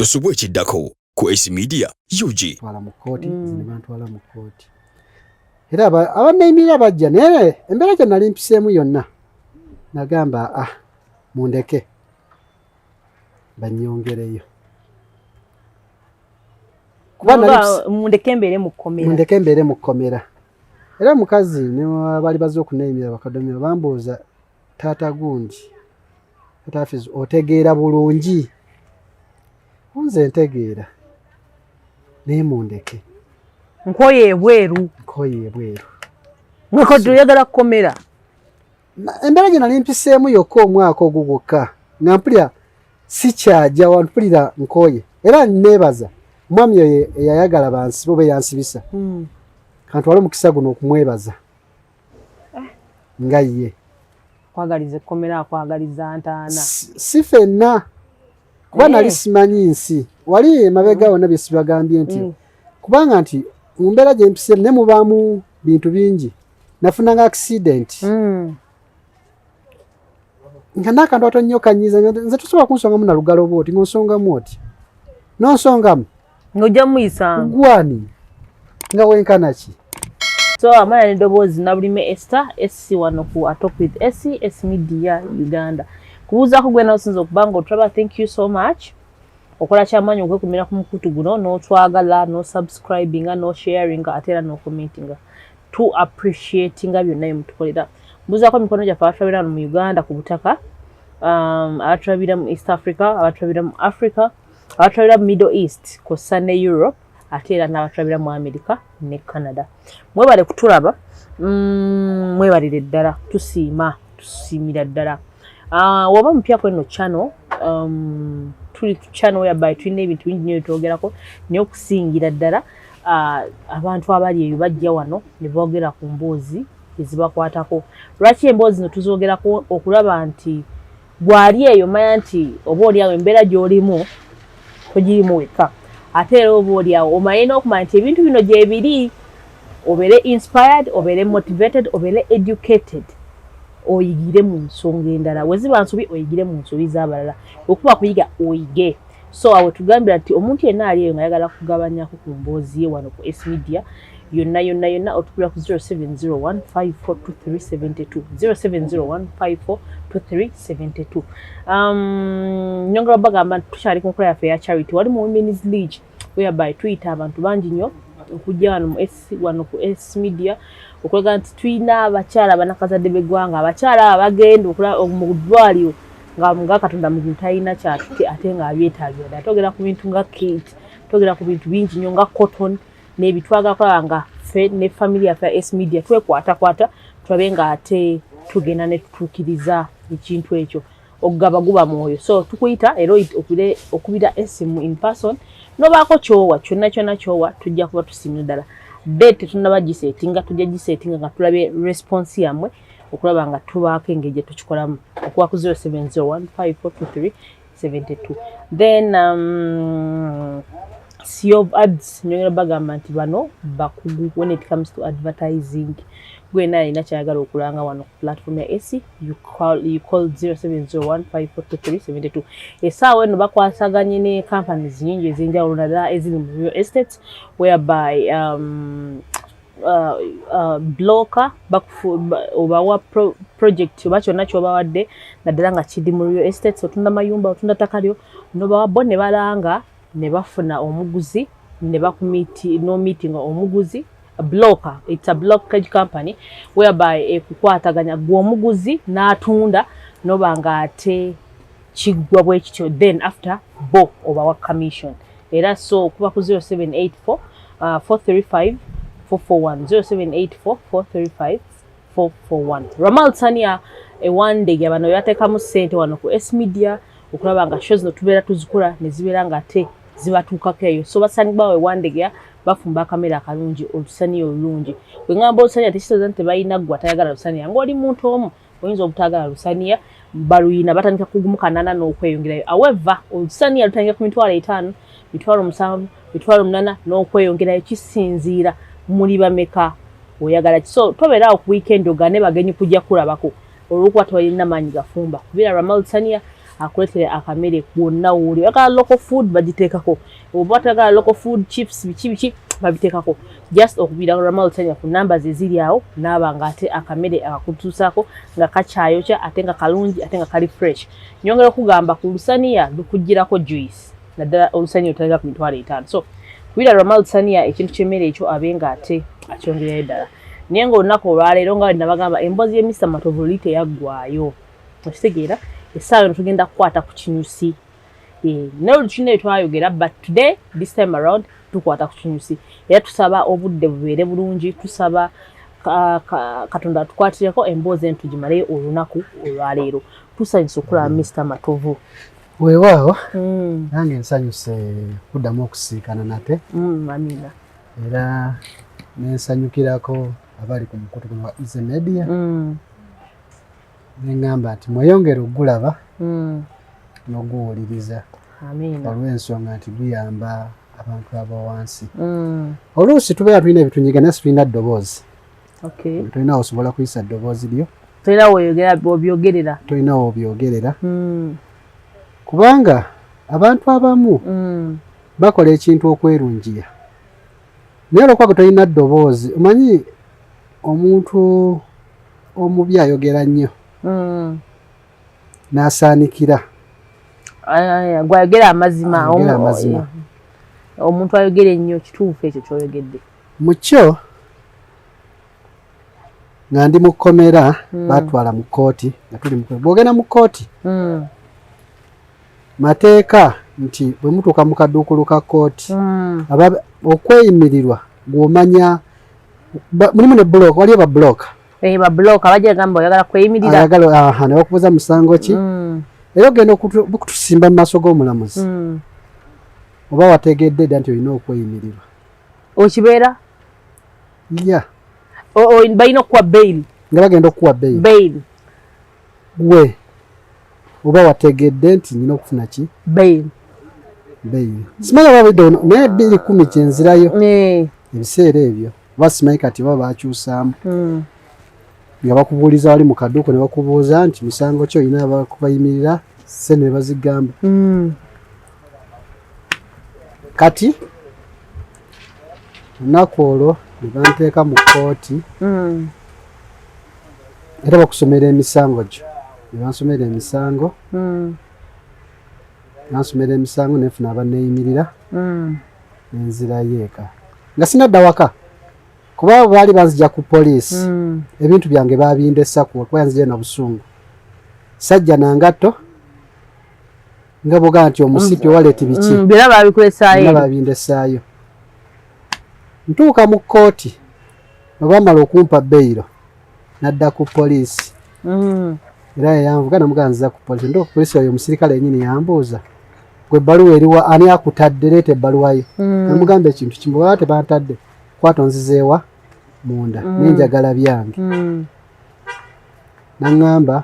Tosubwe chiddako ku S Media UG. Twala mu kkooti, zinebantwala mu kkooti. Era abanneeyimira bajja naye embeera gye nali mpiseemu yonna nagamba mundeke bannyongereyo. Mundeke mbeere mu kkomera. Era mukazi ne bali bazze okuneeyimira bakadomera bambuuza taata gundi Tafiz otegeera bulungi. Nze ntegeera naye mundeke. Nkoye ebweru. Mweko tuyagala kukomera. Embeera gye nali mpiseemu yokka omwaka ogwo gwokka nga mpulira sikyajja wampulira nkoye. Era neebaza mwami oyo eyayagala bansibe oba yansibisa. Kantwale omukisa guno okumwebaza. Nga ye. Kwagaliza kukomera akwagaliza ntaana. Si ffenna. Kuba nali simanyi nsi. Wali emabega wonna bye sibagambye nti. Kubanga nti mu mbeera gye mpiseemu ne mubaamu bintu bingi. Nafunanga accident. Nga nakantu atonyo kanyiza nze tusobola kunsongamu na lugalo bwoti ng'onsongamu oti. N'onsongamu. Ng'ojja muyisanga. Gwani. Nga wenkana ki. So amaya ni Dobozi Nabulime Esther SC wano ku Atop with SC S Media Uganda. Kubuuza kugwe na osinza okubanga otraba, thank you so much. Okola kyamanyi okwekumira ku mukutu guno n'otwagala no subscribing no sharing ate era no commenting. To appreciating byonna bye mutukolera. Mbuzaako mikono gyaffe abatulabira mu Uganda ku butaka, abatulabira mu East Africa, abatulabira mu Africa, abatulabira mu Middle East kw'ossa ne Europe ate era n'abatulabira mu America ne Canada. Mwebale kutulaba, mwebalire ddala, tusiimira ddala. Waba mupya kweno channel, tuli channel whereby tulina ebintu bingi nnyo byetwogerako naye okusingira ddala abantu abali eyo bajja wano ne boogera ku mboozi ezibakwatako. Lwaki emboozi zino tuzoogerako? Okulaba nti gwali eyo manya nti oba oliawo embeera gy'olimu togirimu wekka. Ate era oba oliawo omanyi n'okumanya nti ebintu bino gye biri, obeere inspired, obeere motivated, obeere educated, oyigire mu nsonga endala. Weziba nsobi oyigire mu nsobi z'abalala. Okuba kuyiga oyige. So awo tugambira nti omuntu yenna ali eyo nga ayagala kugabanyako ku mboozi ye wano ku S Media yonna otupula ku 0701542372 0701542372. Nyongera bagamba tukyali ku nkola yaffe ya charity. Wali mu Women's League whereby tuyita abantu bangi nnyo okujja wano ku S Media okulaga nti tuyina abakyala banakazadde b'eggwanga, abakyala abagenda mu ddwaliro nga Katonda mu talina kyatutte ate nga abyetaagira. Togera ku bintu nga kit, togera ku bintu bingi nnyo nga cotton n'ebitwaga kulaba nga ffe ne family yaffe S Media twekwatakwata tulabe nga ate tugenda ne tutuukiriza ekintu ekyo. Okugaba guba mwoyo. So tukuyita era okubira esimu in person nobaako kyowa kyonna kyowa tujja kuba tusiimira ddala. Date tunaba gisetinga, tujja gisetinga nga tulabe response yamwe okulaba nga tubaako engeri gye tukikolamu okuba ku 0701542372. Then CEO ads nyongera bagamba nti bano bakugu when it comes to advertising. Gwena alina kyayagala okulanga wano ku platform ya AC, you call 0701542372. Esaawa eno bakwasaganye ne companies nyingi ez'enjawulo naddala eziri mu real estate whereby blocker obawa project oba kyonna ky'obawadde naddala nga kiri mu real estate, otunda mayumba otunda ttaka lyo nobawa bo ne balanga ne bafuna omuguzi ne bakumiti no meeting omuguzi. Blocker, it's a blockage company whereby ekukwataganya gw'omuguzi n'atunda nobanga ate kiggwa bwe kityo, then after bo obawa commission. Era so kuba ku 0784 435 441 0784 435 441. Ramal Tania one day yabano yateekamu ssente wano ku S Media okulaba nga shows no tubeera tuzikola ne zibeera nga ate zibatuukako eyo. So basani bawe one day bafumba kamera akalungi olusani olungi. Bwe ngamba olusani tekitegeeza nti balina ggwe atayagala lusani. Ng'oli muntu omu oyinza obutagala lusaniya baluyina batandika kugumukanana n'okweyongerayo. However olusaniya lutandika ku 5,000 7,000 8,000 n'okweyongerayo kisinziira muli bameka oyagala ki. So tobeera ku weekend ogane bagenyi kujja kulabako olwokuba tolina maanyi gafumba. Kubira Ramal Lusaniya akuletere akamere kwonna wuli aka local food bagiteekako oba tagala local food chips bichi babiteekako just okubira Ramaltania ku numbers eziri awo nabanga ate akamere akakutuusako nga kakyayokya ate nga kalungi ate nga kali fresh nyongera okugamba ku lusaniya lukugirako juice naddala olusaniya otalaga ku mitwalo 5 so kubira Ramaltania ekintu ky'emmere ekyo abenga ate akyongerayo ddala naye ng'olunaku olwaleero nga nabagamba emboozi y'Emisa Matovu luli teyaggwayo okitegeera essaawa eno tugenda kukwata ku kinyusi n'olukina twayogera but today this time around tukwata ku kinyusi era tusaba obudde bubeere bulungi tusaba Katonda tukwatireko emboozi eno tugimaleyo olunaku olwaleero tusanyusa okulaba Mr. Matovu weewaawo nange nsanyuse kuddamu okusiikana nate amina era nensanyukirako abali ku mukutu guno wa Easy Media nengamba nti mweyongere ogulaba n'oguwuliriza olw'ensonga nti guyamba abantu abawansi oluusi tubeera tulina ebitunyiga naye situlina ddoboozi tulina osobola kuyisa ddoboozi lyo tulina wobyogerera kubanga abantu abamu bakola ekintu okwerungira naye olwokuba tolina ddoboozi omanyi omuntu omubi ayogera nnyo n'asaanikira gwayogera amazima omuntu ayogera ennyo kituufu ekyo kyoyogedde mu kyo nga ndi mu kkomera batwala mu kkooti nga tuli bw'ogenda mu kkooti mateeka nti bwe mutuuka mu kaduukulu ka kkooti okweyimirirwa gw'omanya mulimu ne bulooka waliyo babulooka babulooka bajja gamba oyagala kweyimirira ne bakubuuza musango ki era ogenda okutusimba mu maaso g'omulamuzi oba wategedde dda nti olina okweyimirirwa okibeera balina okuwa beyiri nga bagenda okuwa beyiri gwe oba wategedde nti nina okufuna ki beyiri simanyi ababidde naye 210 kyenzirayo ebiseera ebyo oba simanyi kati baba bakyusaamu nga bakubuuliza wali mu kaduuko ne bakubuuza nti musango ki olina abakubayimirira sente ne bazigamba kati olunaku olwo ne banteeka mu kkooti era bakusomera emisango gyo ne bansomera emisango nansomera emisango nefuna abaneeyimirira nenzirayo eka nga sinadda waka kuba baali banzija ku poliisi ebintu byange babindesa kuba yanzijayo na busungu sajja nangatto nga boga nti omusipi owaleeti biki babindesaayo ntuuka mu kkooti obamala okumpa beyiro nadda ku poliisi era yanvuga namuganziza ku poliisi ndo ku poliisi oyo omusirikale yennyini yambuuza gwe ebbaluwa eriwa ani akutadde leeta ebbaluwayo namugamba ekintu kimu baba tebantadde kwata onzizeewa munda nenjagala byange naŋŋamba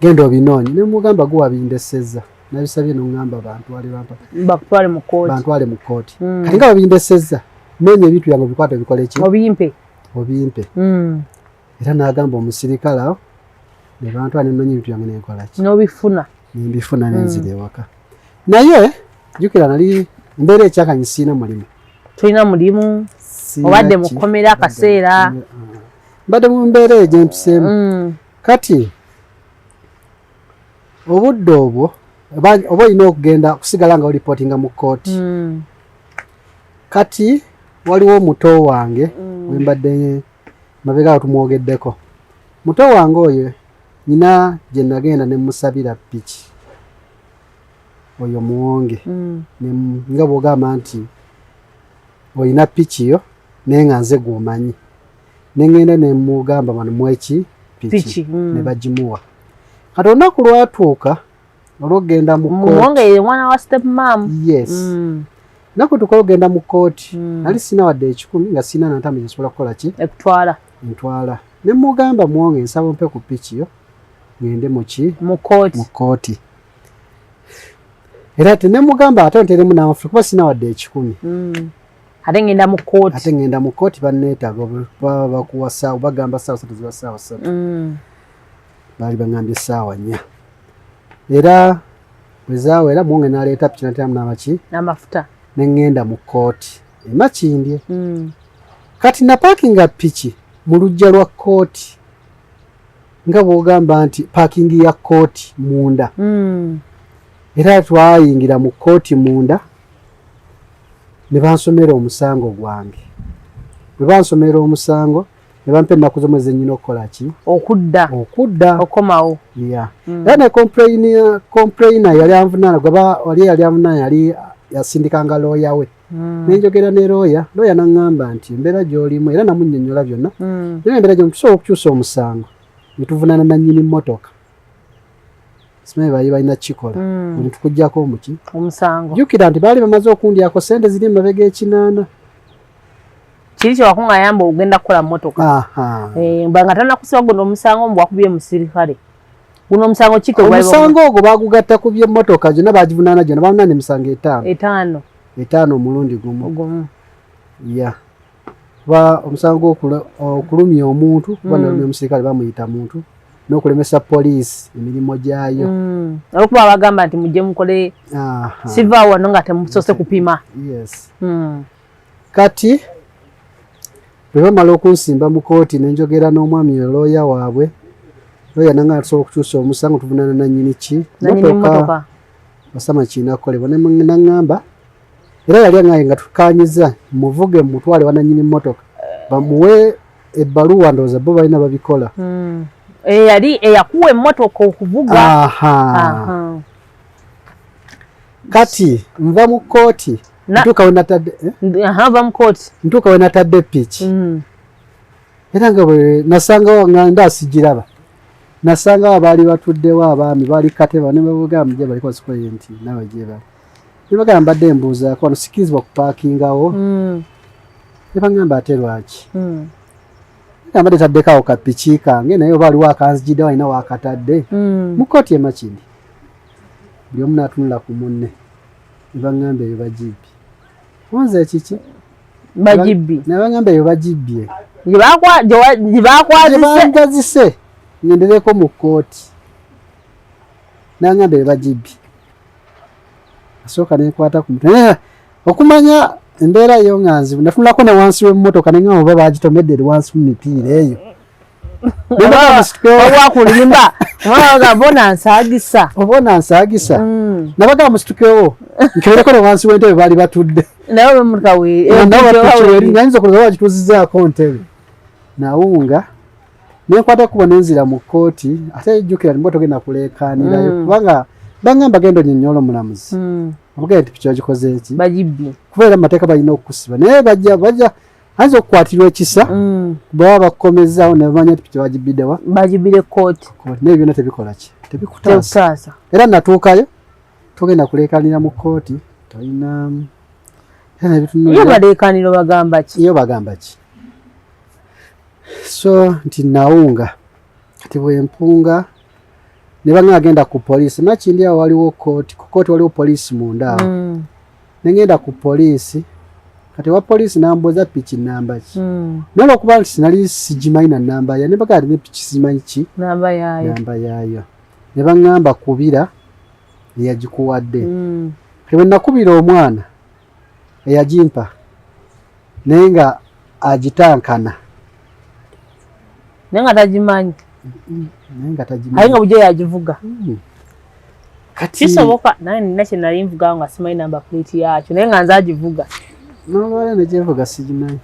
genda obinoonyi nemugamba gwe wabindesezza nabisabye noŋŋamba bantwale mu kkooti kati nga babindesezza nenya ebintu byange bikwata bikole ki obimpe era n'agamba omusirikale awo ne bantwala nenonya ebintu byange nenkola ki nembifuna nenzira ewaka naye jjukira nali mbeera ekyakanyi siina mulimu tulina mulimu obadde mu kkomera akaseera mbadde mu mbeera egyo empiseemu kati obudde obwo oba olina okugenda okusigala nga olipootinga mu kkooti kati waliwo omuto wange wembadde mabega awo tumwogeddeko muto wange oyo nina gye nagenda ne musabira piki oyo muwonge nga bw'ogamba nti olina piki yo naye nga nze gw'omanyi nengenda nemugamba banumuweki piki ne bagimuwa kati olunaku lwatuuka olwogenda mu kkooti mwana wa step mom yes naku tukola ogenda mu kkooti nali sina wadde 10 nga sina nantambwe nsobola kukola ki ntwala ne mugamba muwonge nsaba mpe ku piki yo ngende mu kkooti era ate ne mugamba ate nteremu n'amafuta kuba sina wadde 10 ate ngenda mu kkooti banneetaaga baba bakuwa ssaawa bagamba ssaawa 3 ziba ssaawa 3 baali baŋŋambye essaawa 4 era bwezaawo era munge n'aleeta piki nateramu n'amaki n'amafuta ne ŋŋenda mu kooti e Makindye. Kati napaakinga piki mu luggya lwa kooti nga bw'ogamba nti paakingi ya kooti munda. Era twayingira mu kooti munda ne bansomera omusango gwange. Bwe bansomera omusango ne bampa ennaku zomwe zennyina okukola ki? Okudda. Okomawo. Yeah. Era ne complainer yali anvunaana wali yali anvunaana yali yasindikanga looya we. Nenjogera ne looya n'aŋŋamba nti embeera gy'olimu era namunnyonnyola byonna. Era embeera gy'olimu tusobola okukyusa omusango ne tuvunaana nannyini mmotoka. Simanyi baali balina kikola. Ne tukuggyako omuki? Omusango. Jjukira nti baali bamaze okundyako ssente ziri emabega ekinaana. Kiri kyewakuŋŋayamba ogenda kukola mmotoka. Nga tanakusiba guno omusango mbwakubye musirikale. Guno omusango kike omusango ogwo baagugatta ku by'emmotoka gyonna baagivunaana gyonna bamunaana emisango 5. 5 omulundi gumu. Ya. Kuba omusango okulumya omuntu kuba nalumya omusirikale bamuyita muntu n'okulemesa poliisi emirimu gyayo. Olwokuba bagamba nti mujje mukole siva wano nga temusose kupima. Yes. Kati bwe bamala okunsimba mu kooti ne njogera n'omwami looya waabwe. Looya nanga tusobola okukyusa omusango tuvunaana nannyini ki? Mmotoka. Basama kinakolebwa ne naŋŋamba era yali aŋŋaye nga tukaanyiza muvuge mutwale wanannyini mmotoka bamuwe ebbaluwa ndowooza bo balina babikola. Yali eyakuwa emmotoka okuvuga. Kati nva mu kooti ntuuka we natadde va mu kooti ntuuka we natadde piki. Era nga bwe nasangawo nga ndaasigiraba nasangawo baali batuddewo abaami baali kateba ne babugamba gye baliko basikoye nti nawe gye bali ne bagamba mbadde mbuuzaako wano sikirizibwa kupaakingawo. Ne bagamba ate lwaki? Mbadde taddekaawo kapiki kange naye oba aliwo akanzijidde walina waakatadde mu kooti e Makindye. Buli omu n'atunula ku munne ne baŋŋamba eyo bagibbye. Onze kiki? Bagibbye. Ne baŋŋamba eyo bagibbye. Gye bakwazise ngendereko mu kooti. N'aŋŋamba eyo bagibbye. Asooka ne nkwata ku mutwe. Okumanya embeera yo nga nzibu natunulako ne wansi w'emmotoka ne ngamba oba bagitomedde eri wansi mu mipiira eyo. Wakulimba obona nsaagisa nabagamba musitukewo nkebereko ne wansi w'entebe baali batudde nayinza okuloza bagituuzizaako ntebe nawunga nenkwata kuba nenzira mu kooti ate jjukira nimba togenda kuleekaanirayo kubanga bangamba genda onyonnyola omulamuzi amugenda nti piki bagikoze eki kubeera mu mateeka balina okukusiba naye bajja ayinza okukwatirwa ekisa bwaba bakukomezaawo ne bamanya nti piki bagibiddewa bagibbire kooti naye byonna tebikola ki tebikutaasa era natuukayo togenda kuleekaanira mu kooti tolina iyo baleekaaniro bagamba ki iyo bagamba ki so nti nawunga kati bwempunga ne banga agenda ku poliisi Makindye awo waliwo kooti ku kooti waliwo poliisi munda awo nengenda ku poliisi kati wa poliisi nambuuza piki namba ki naye okuba nti sinali sigimanyi na namba yayo ne bagamba ne piki simanyi ki namba yayo ne baŋŋamba kubira eyagikuwadde bwe nakubira omwana eyagimpa naye nga agitankana naye nga tagimanyi aye nga bujja yagivuga kisoboka naye nina kye nali nvugawo nga simanyi namba plate yakyo naye nga nze agivuga nolwala negyevuga sigimanyi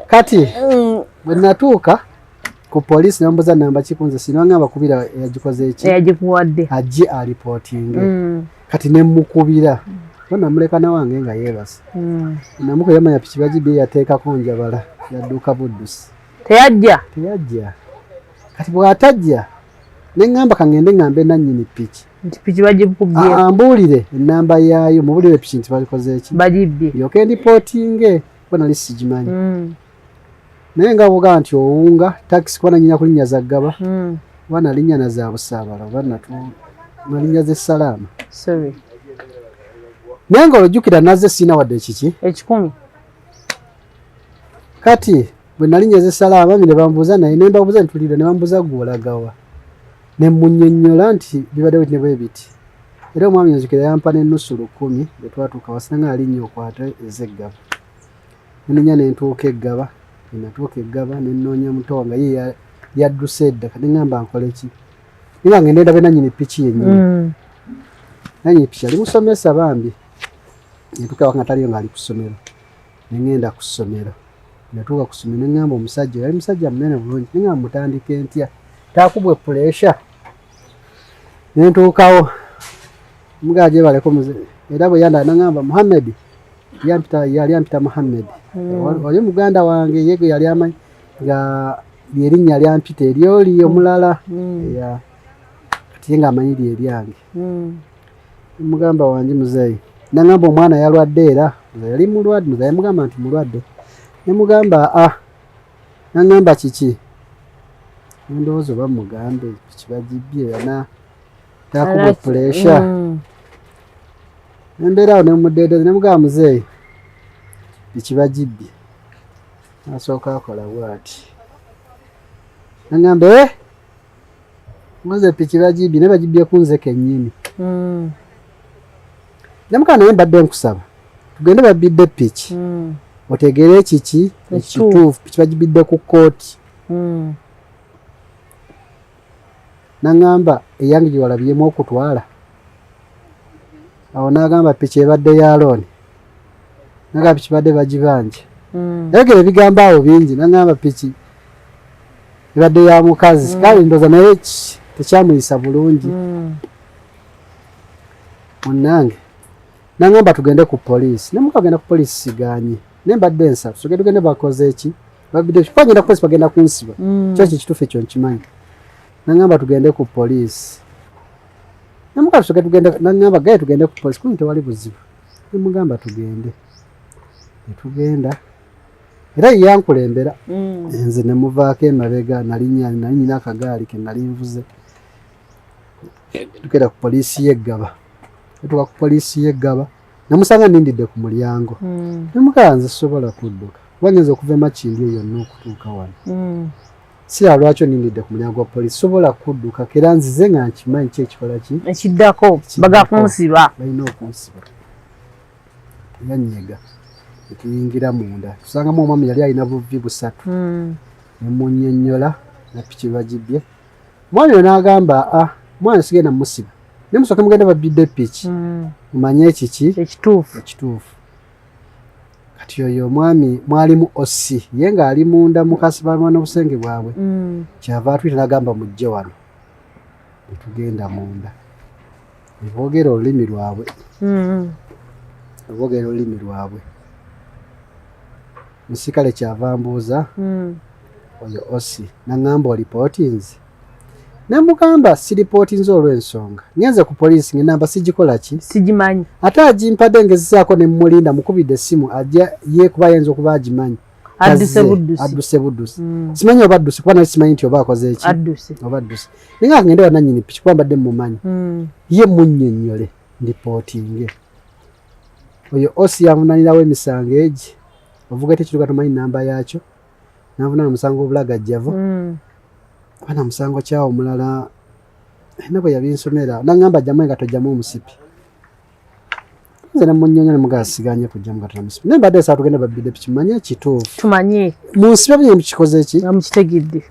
kati bwe natuuka ku poliisi nambuza namba kikunze sinangamba kubira eyagikoze eki eyagikuwadde ajje alipootinge kati nemukubira namuleka nawange nga yeebase namukubira manya piki bagibye yateekako njabala yadduuka buddusi teyajja kati bw'atajja neŋŋamba kangende ŋŋambe nannyini piki nti piki bagikubye ambuulire ennamba yaayo mubulire piki nti balikoze eki bagibbye yoke ndipootinge kuba nali sigimanyi naye nga bwogamba nti owunga takisi kuba nanyina kulinnya za ggaba oba nalinnya na za busaabala oba nalinnya z'essalaama naye nga olwojjukira nazze siina wadde ekiki 10 kati bwe nalinnya z'essalaama bami ne bambuuza naye ne mbabuuza nti tulire ne bambuuza gwe olagawa ne munnyonnyola nti bibadde bwe bwe biti. Era omwami Nzikira yampa n'ennusu 10 bwe twatuuka wasanga alinnyo okwata ez'eggaba. Nenya ne ntuuka eggaba, natuuka eggaba ne nnoonya muto wange ye yadduse edda kati ngamba nkole ki. Nga ngenda ndabe nannyini ppiki yennyini. Nannyini ppiki ali musomesa bambi. Netuuka nga taliyo ng'ali ku ssomero. Ne ngenda ku ssomero. Natuuka ku ssomero ne ngamba omusajja, yali musajja munene bulungi, ne ngamba mutandike ntya. Taakubwe puleesha. Ne ntuukawo. Mugaje baleko muze. Era bwe yanda nangamba Muhammad. Yali ampita Muhammad. Oli muganda wange yego yali amanyi nga lyerinnya lyampita eryoli omulala. Ya. Kati nga amanyi lyeryange. Mugamba wange muzeyi. Nangamba omwana yalwadde era yali mulwadde muzeyi mugamba nti mulwadde. Ne mugamba nangamba kiki. Ndowooza oba mugambe kibagibye yana takuba puleesha. Nembeera awo ne muddeedeeza ne mugamba muzeeyi ekibagibye. Nasooka akola bw'ati. Nangamba nze piki bagibye ne bagibye kunze kennyini. Ne mugamba naye mbadde nkusaba tugende babbidde piki. Otegeere kiki ekituufu piki bagibidde ku kkooti. Nangamba eyange gye walabyemu okutwala. Awo n'agamba piki ebadde ya looni. Nagamba piki badde bagibanja. Yogera ebigambo awo bingi. Nangamba piki ebadde ya mukazi. Kale ndowooza naye tekyamuyisa bulungi. Munnange nangamba tugende ku poliisi. Ne mukagenda ku poliisi sigaanye. Ne mbadde nsatu tugende bakoze eki. Babidde kipanyira ku poliisi bagenda kunsiba. Kyo kituufu ekyo nkimanyi. Nangamba tugende ku poliisi. Namugamba tugende nangamba gaye tugende ku poliisi kuno tewali buzibu. Namugamba tugende. Netugenda. Era yankulembera. Nze ne muvaako emabega nali akagaali ke nali nvuze. Tugenda ku poliisi y'eggaba. Tutuuka ku poliisi y'eggaba. Namusanga nindidde ku mulyango. Namugamba nze sobola kudduka. Wanyeze okuva e Makindi eyo yonna okutuuka wano. Sira lwakyo nindidde ku mulyango gwa poliisi sobola kudduka kera nzize nga nkimanyi ki ekikola ki ekiddako baga kunsiba balina okunsiba. Yanyega tuyingira munda tusangamu omwami yali alina buvi busatu. Ne munnyonnyola na piki bagibye. Omwami oyo n'agamba mwana sigenda musiba ne musooke mugenda babbidde piki mumanye ekiki ekituufu. Kati oyo omwami mwalimu Ossi ye ng'ali munda mukasibalwa n'obusenge bwabwe. Kyava atuyita n'agamba mujje wano. Ne tugenda munda. Ne boogera olulimi lwabwe. Musikale kyava mbuuza oyo Ossi n'angamba olipootinze. Ne mugamba siripootinze olw'ensonga. Ngenze ku poliisi ng'enamba sigikola ki? Sigimanyi. Ate agimpadde ngezizaako ne mulinda mukubidde essimu ajja ye kuba ayinza okuba agimanyi. Adduse buddusi. Simanyi oba adduse kuba naye simanyi nti oba akoze eki? Oba adduse. Ninga ngende wa nannyini piki kuba mbadde mmumanyi. Ye munnyonnyole ndipootinge. Oyo Ossi yavunaanirawo emisango egi. Ovuga tekituuka tumanyi nnamba yaakyo. N'avunaana omusango obulagajjavu. Abana musango kyawo omulala nabo yabinsomera nangamba ajjamu nga tojjamu omusipi. Nze ne munnyonnyola ne mugamba siganye kujjamu nga tojjamu omusipi. Ne mbadde saa tugenda babbidde piki manye ekituufu. Tumanye. Mu nsibe bye mukikoze ki? Amukitegedde.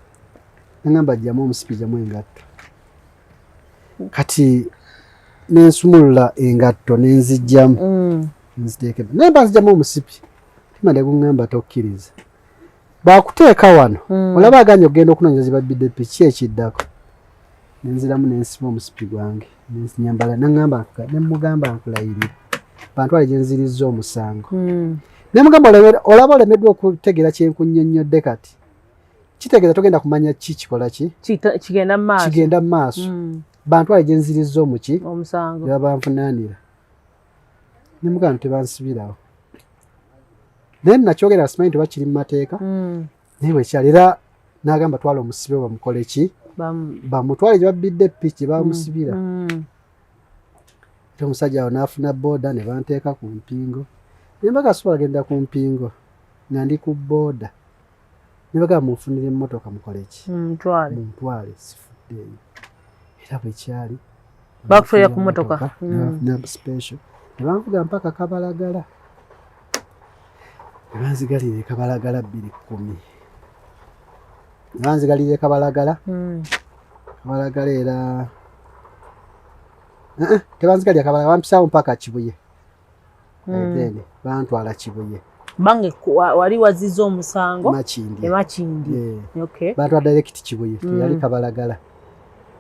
Nangamba ajjamu omusipi jamu engatto. Kati nensumulula engatto nenzijjamu. Nziteeke. Ne mbanzijjamu omusipi. Timande gungamba tokkiriza. Bakuteeka wano olaba aganye ogenda okunoonyeza babbidde piki ekiddako. Nenziramu nensiba omusipi gwange nyambala nangamba ne mugamba nkulayirira bantwale gye nzirizza omusango. Ne mugamba olaba olemeddwa okutegeera kyenkunnyonnyodde kati kitegeeza togenda kumanya ki kikola ki kigenda mu maaso. Bantwale gye nzirizza omusango baba banvunaanira. Ne mugamba tebansibirawo. Naye nakyogera simanyi nti bakiri mu mateeka. Naye wekyali era n'agamba twala omusibe bamukole ki? Bamutwale gye babbidde piki bamusibira. Omusajja awo n'afuna booda ne banteeka ku mpingo. Ne mbaga asobola genda ku mpingo nga ndi ku booda. Ne bagamba munfunire emmotoka mukole ki? Muntwale sifuddeeyo. era bwe kyali bakutwalira ku mmotoka na special ne banvuga mpaka Kabalagala ne banzigalira Kabalagala 210 ne banzigalira Kabalagala Kabalagala era tebanzigalira Kabalagala bampisaawo mpaka Kibuye then bantwala Kibuye bange wali waziza omusango Makindi okay bantwala direct Kibuye yali Kabalagala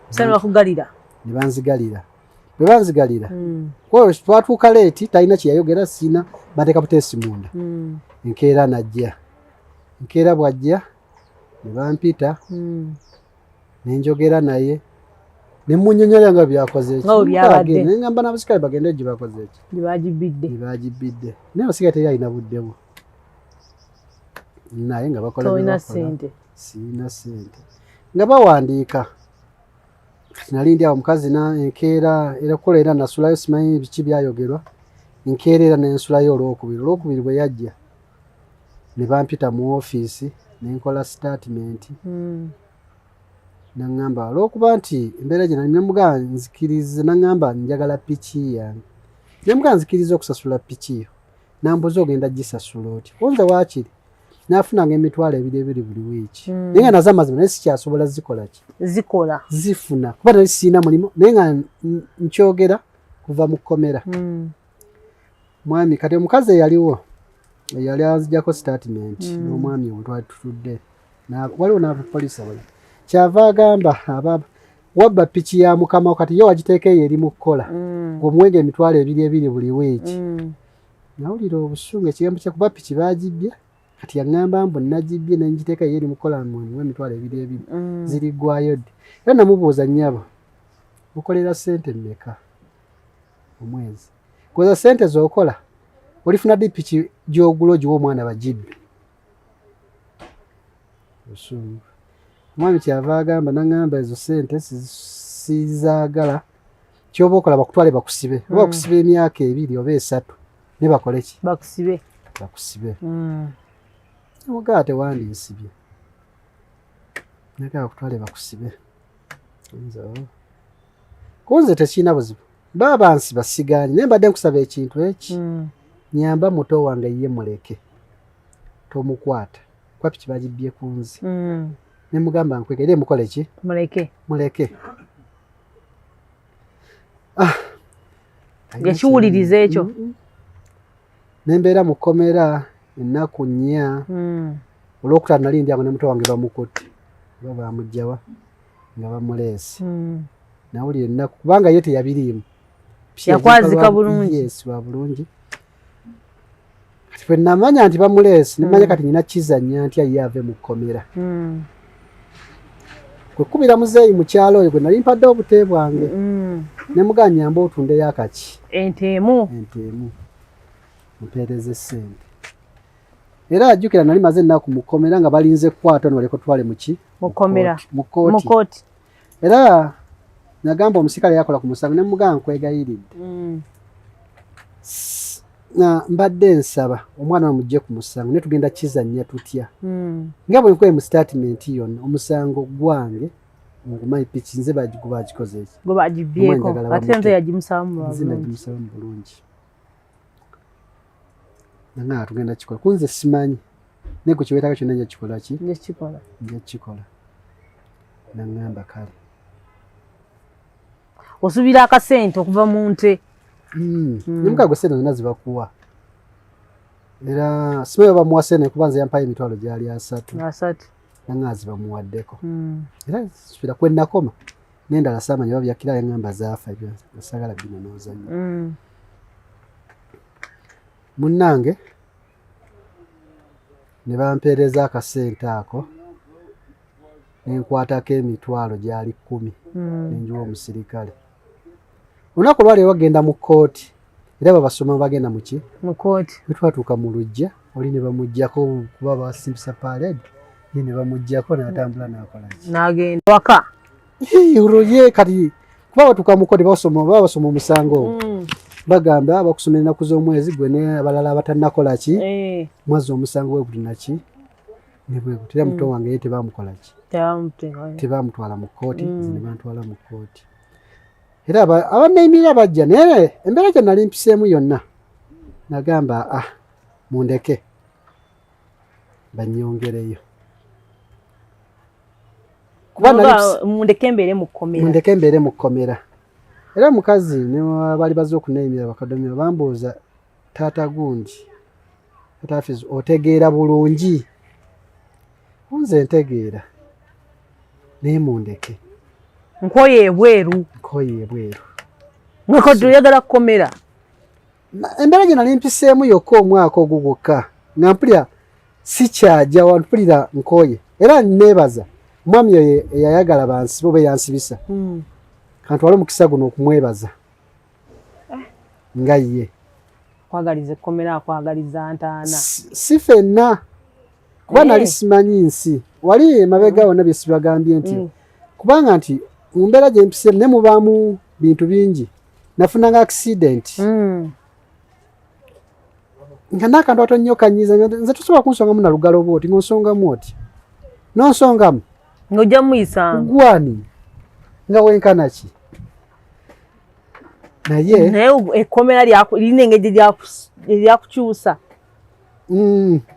sasa bakugalira ne banzigalira bwe banzigalira kwa twatuuka leeti talina kyeyayogera sina bateeka buteesi munda enkeera najja enkeera bwajja ne bampita ne njogera naye ne munnyonnyola nga byakoze ki ne ngamba n'abasikale bagende gye bakoze ki bagibidde naye abasikale teri alina buddemu naye nga bakola sina sente nga bawandiika nali ndi awo omukazi enkeera era kukola era nasulayo simanyi biki byayogerwa enkeera era nensulayo olwokubiri bwe yajja ne bampita mu ofiisi nenkola statement naŋŋamba olw'okuba nti embeera gye nali nemugamba nzikiriza naŋŋamba njagala piki yange nemugamba nzikiriza okusasula piki yo nambuza ogenda gisasula oti kunze waakiri nafunanga emitwalo 2 buli wiiki naye nga nazo amazima naye sikyasobola zifuna kuba nali siina mulimu naye nga nkyogera kuva mu kkomera mwami kati omukazi eyaliwo yali anzijjako statement n'omwami omu twali tutudde waliwo n'abapoliisi abali kyava agamba wabba piki ya mukama kati yo wagiteeka eyo eri mu kukola ng'omuwega emitwalo 2 buli wiiki nawulira obusungu ekigambo kyakuba piki bagibbye kati yaŋŋamba mbu nagibbye nenjiteeka eyo eri mu kukola mu emitwalo 2 ziriggwayo ddi era namubuuza nnyabo okolera ssente mmeka omwezi koza ssente z'okola olifuna ddi piki gy'ogula ogiwa omwana bagibbe busungu omwami kyava agamba naŋŋamba ezo ssente sizaagala kyoba okola bakutwale bakusibe oba bakusibe emyaka 2 oba 3 ne bakole ki bakusibe mugaa tewandinsibye nagaa bakutwale bakusibe kunze tekiina buzibu baba bansiba sigaanyi naye mbadde nkusaba ekintu eki nyamba muto wange ye muleke tomukwata kwa piki bagibbye kunzi nemugamba nkwegere mukole ki muleke yakiwuliriza ekyo nembeera mu kkomera ennaku 4 olwokutano nali ndi awo ne muto wange bamukutte oba bamugjawa nga bamuleese nawulira ennaku kubanga ye teyabiriimu yakwazika bulungi wa bulungi kati fwe namanya nti bamuleese nemanya kati nyina kizannya ntya ye ave mu kkomera kwekubira muzeeyi mu kyalo oyo gwe nali mpadde obute bwange nemugaa nyamba otundeyo akaki entemu mpeereze ssente era ajjukira nali maze ennaku mu kkomera nga balinze kukwata noleko twale mu kooti era nagamba omusikale yakola ku musango nemugaa nkwegayiridde mbadde nsaba omwana wamugje ku musango ne tugenda kizannya tutya nga bwe nkoye mu statement yonna omusango gwange ngumanyi piki nze bagikoze eki gwe bagibbyeko ate nze yagimusamu bulungi nanga tugenda kikola kunze simanyi ne ku kiweetaka kyonna nja kikola ki nja kikola naŋŋamba kale osubira akasente okuva mu nte nemukago sente zonna zibakuwa era simanyi bamuwa sente kuba nze yampayo emitwalo gyali 3 naŋŋazi bamuwaddeko era subira kwennakoma nendala saamanya babyakira yaŋŋamba zaafa ebyo nasagala bino n'ozannya munnange ne bampeereza akasente ako nenkwatako emitwalo gyali 10 nenjuwa omusirikale olunaku lwali bagenda mu kkooti era babasoma bagenda muki mu kkooti bwetwatuuka mu lujja oli ne bamuggyako kuba basimbisa parade ye ne bamuggyako n'atambula n'akolaki n'agenda waka olwoye kati kuba batuuka mu kkooti babasoma omusango ogwo bagamba bakusoma ennaku z'omwezi gwe n'abalala abatannakola ki mwazza omusango we gulinaki ne bwe gutera muto wange ye tebamukola ki tebamutwala mu kkooti ne bantwala mu kkooti era abanayimira bajja naye embeera gye nali mpiseemu yonna nagamba mundeke banyongereyo mundeke mbeere mu kkomera era mukazi ne bali baze okunayimira bakadomera bambuuza taata gundi taata otegeera bulungi nze ntegeera naye mundeke nkoye ebweru mwekodde oyagala kukomera embeera gye nali mpiseemu yokka omwaka ogwo gwokka nga mpulira sikyajja wampulira nkoye era neebaza mwami oyo eyayagala bansibe oba eyansibisa kantwale omukisa guno okumwebaza nga ye kwagaliza ekkomera akwagaliza ntaana si ffenna kuba nali simanyi nsi wali emabega wonna bye sibagambye nti kubanga nti mu mbeera gye mpiseemu ne mubaamu bintu bingi nafunanga accident nga n'akantu atonnyo kanyiza nze tosobola kunsongamu na lugalo bwoti ng'onsongamu oti n'onsongamu ng'ojja muyisanga gwani nga wenkana ki naye ekkomera lirina engeri eryakukyusa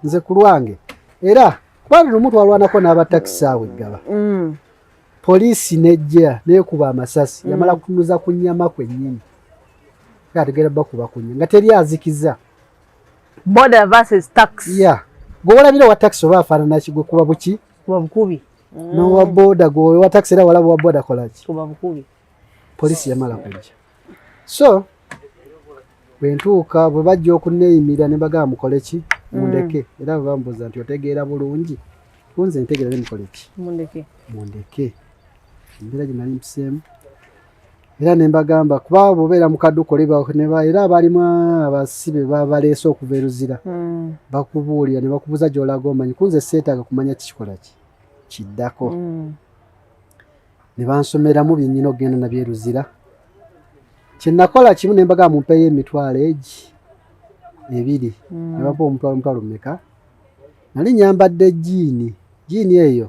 nze ku lwange era kubanga lumu twalwanako n'abatakisi awo eggaba poliisi nejja neekuba amasasi yamala kutunuza ku nnyama kwennyini ategera bakuba kunya nga teri azikiza border versus tax gwewalabira wa taxi oba afaanana ki gwe kuba buki kuba bukubi nowa boda gwe wa taxi era walaba wa boda kolaki kuba bukubi poliisi yamala kujja so bwe ntuuka bwe bajja okuneeyimira ne bagamba mukole ki mundeke era bambuuza nti otegeera bulungi kunze ntegeera ne mukole ki mundeke embeera gye nali mpiseemu era ne mbagamba kuba bw'obeera mu kadduko era abalimu abasibe baleese okuva eruzira bakubuulira ne bakubuuza gy'olaga omanyi kunze seetaaga kumanya kikikola ki kiddako ne bansomeramu bye nnyina okugenda nabyo eruzira kye nakola kimu ne mbagamba mumpeeyo emitwalo egi 2 ne bampa omutwalo mumeka nali nyambadde jiini eyo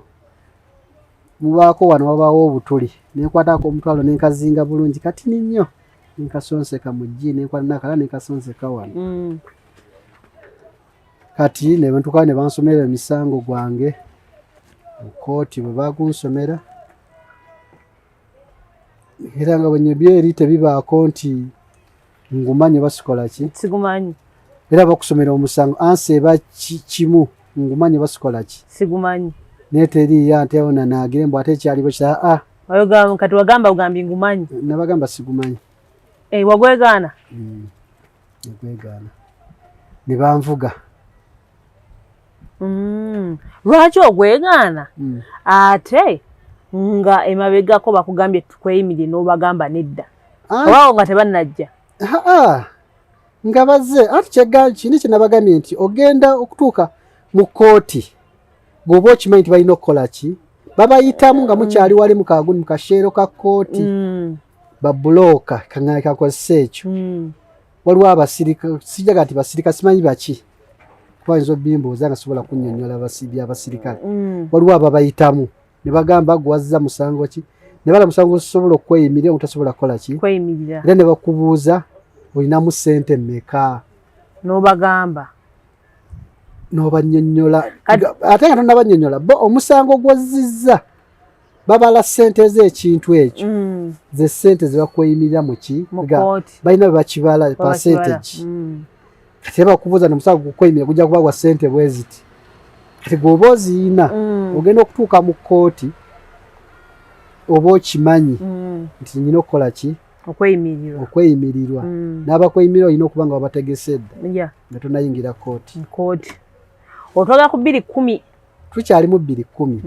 mubaako wano wabaawo obutuli nenkwatako omutwalo nenkazinga bulungi kati nnyo nenkasonseka mu jji nenkwata nakala nenkasonseka wano kati ne bantukawo ne bansomera emisango gwange mu kooti bwe bagunsomera era nga bwenyebyo eri tebibaako nti ngumanyi basikola ki sigumanyi era bakusomera omusango ansi eba kimu ngumanyi basikola ki sigumanyi neteriya nti awo nanaagire mbu ate ekyalibo kira kati wagamba ugambye ngumanyi nabagamba sigumanyi wagwegaana negwegaana ne banvuga lwaki ogwegaana ate nga emabegako bakugambye tukweyimire n'obagamba nedda olwawo nga tebannajja nga bazze ati kini kyenabagambye nti ogenda okutuuka mu kooti bw'oba okimanyi nti balina okukola ki babayitamu nga mukyali wali mukaguni mukasheero ka kooti babulooka kaŋŋaali kakozesa ekyo waliwo abasirika sijaga nti basirika simanyi baki kuba yinza obimbuuza nga sobola kunnyonnyola byabasirikale waliwo ababayitamu ne bagamba gwazza musango ki ne bala musango osobola okweyimirira omutasobola kukola ki kweyimirira era ne bakubuuza olinamu ssente mmeka n'obagamba n'obanyonnyola ate nga tonnabanyonnyola bo omusango gwozizza babala ssente z'ekintu ekyo ze ssente ze bakweyimirira mu ki balina bwe bakibala percentage kati bakubuuza nomusango gukweyimira gujja kuba gwa ssente bwe ziti kati gweoba oziyina ogenda okutuuka mu kkooti oba okimanyi nti nyina okukola ki okweyimirirwa n'abakweyimirira olina okuba nga wabategese dda nga tonayingira kkooti otwaga ku 210 tukyali mu 210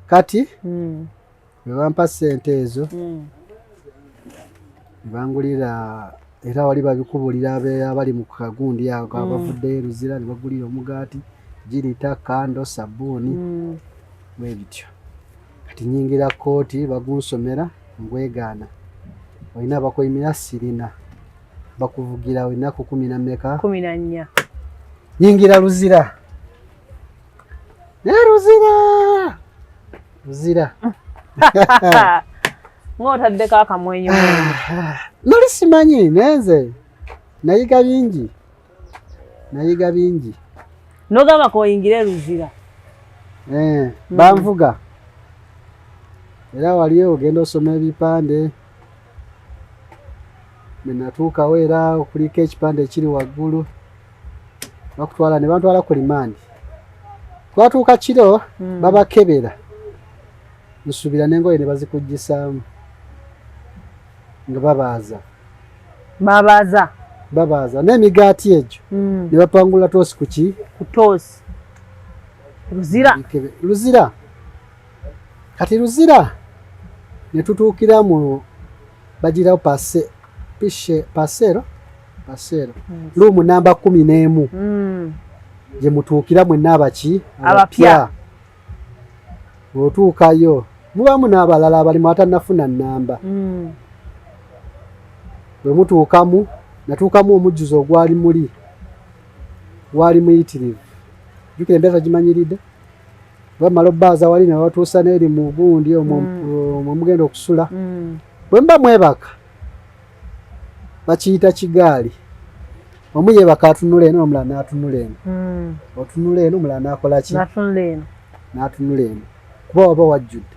kati bwe bampa ssente ezo bangulira era wali babikubulira abali mu kagundi ako abavuddeyo eruzira ne bagulira omugaati girita kando sabuuni bwe bityo kati nyingira kkooti bagunsomera ngwegaana olina abakweyimira sirina bakuvugira olinaku 14 nyingira luzira naye ruzira ng'otaddeko akamwenyu. Nali simanyi nenze nayiga bingi. N'ogamba koyingire Luzira. Banvuga. Era wali ogenda osoma ebipande. Menatuukawo era okuliko ekipande ekiri waggulu. Bakutwala ne bantwala ku limandi. Twatuuka kiro babakebera. Nsubira n'engoye ne bazikuggisaamu. Nga babaaza n'emigaati egyo ne bapangula toosi kuki ku toosi Luzira kati Luzira ne tutuukira mu bagirawo pasero luumu namba 11 gye mutuukira mwenna abapya otuukayo mubamu n'abalala abalimu atanafuna nnamba bwe mutuukamu natuukamu omujjuzo ogwali muyitirivu jukira embeera gimanyiridde bamala obbaaza wali ne batuusa n'eri mu gundi omugenda okusula bwe mba mwebaka bakiyita kigaali omu yeebaka atunula eno omulala n'atunula eno otunula eno omulala n'akola ki n'atunula eno kuba waba wajjudde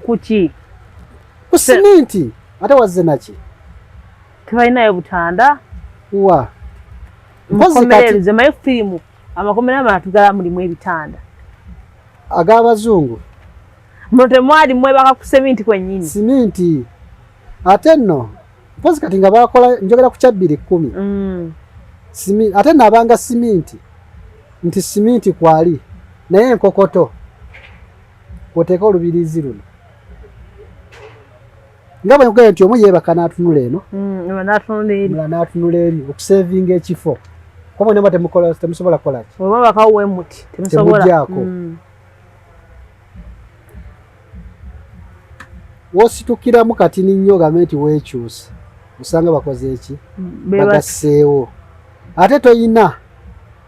kuki ku siminti ate wazze naki tebalinayo butanda wa mpozi mayo firimu amakomera amatugala mulimu ebitanda ag'abazungu mutemwali mwebaka ku siminti kwennyini siminti ate nno mpozi kati nga bakola njogera ku kya 210 ate nabanga siminti nti siminti kwali naye enkokoto kwoteeka olubirizi luno nga bwe nkugamba nti omu yeebaka n'atunula eno n'atunula eri okusevinga ekifo kuba ne temusobola kukola ki oba bakawo muti temugyako wositukiramu kati ninnyo ogambe nti weekyusa osanga bakoze eki bagasseewo ate toyina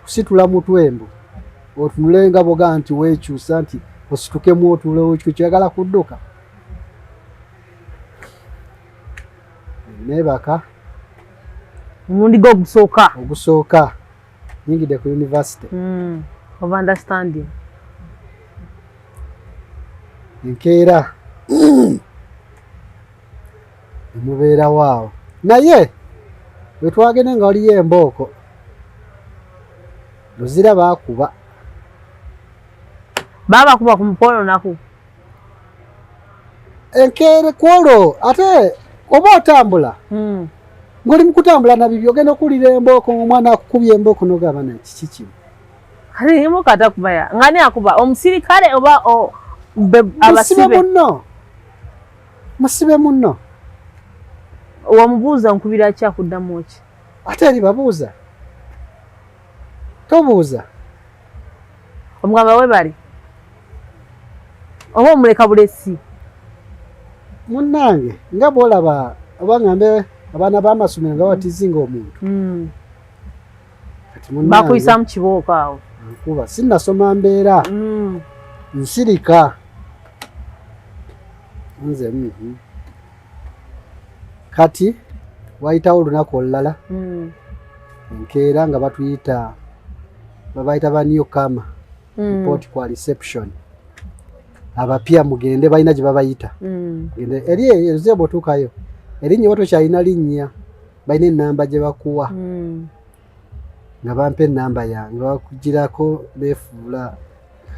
kusitula mutwembu otunule nga boga nti weekyusa nti ositukemu otulewo kyagala kudduka nebaka omundi ogusooka nyingidde ku university of understanding enkeera nemubeerawo awo naye bwe twagende nga waliyo embooko Luzira baakuba ku mukono naku enkeere kwolwo ate oba otambula ng'oli mu kutambula na bibi ogenda okuwulira embooko omwana akukubye embooko n'ogamba na kiki kimu kati embooko atakubaya ngani akuba omusirikale oba abasibe musibe munno wamubuuza nkubira ki akuddamu ki ate eri babuuza tobuuza omugamba we bali oba omuleka bulesi munnange nga bwolaba obangambe abaana b'amasomero nga batizinga omuntu bakuyisa mu kibooko awo nkuba sinnasoma mbeera nsirika nze kati wayitawo olunaku olulala enkeera nga babayita ba newcomer report kwa reception abapya mugende balina gye babayita eri eyo bw'otuukayo erinnya oba tokyalina linnya balina ennamba gye bakuwa nga bampa ennamba yange bakugirako beefuula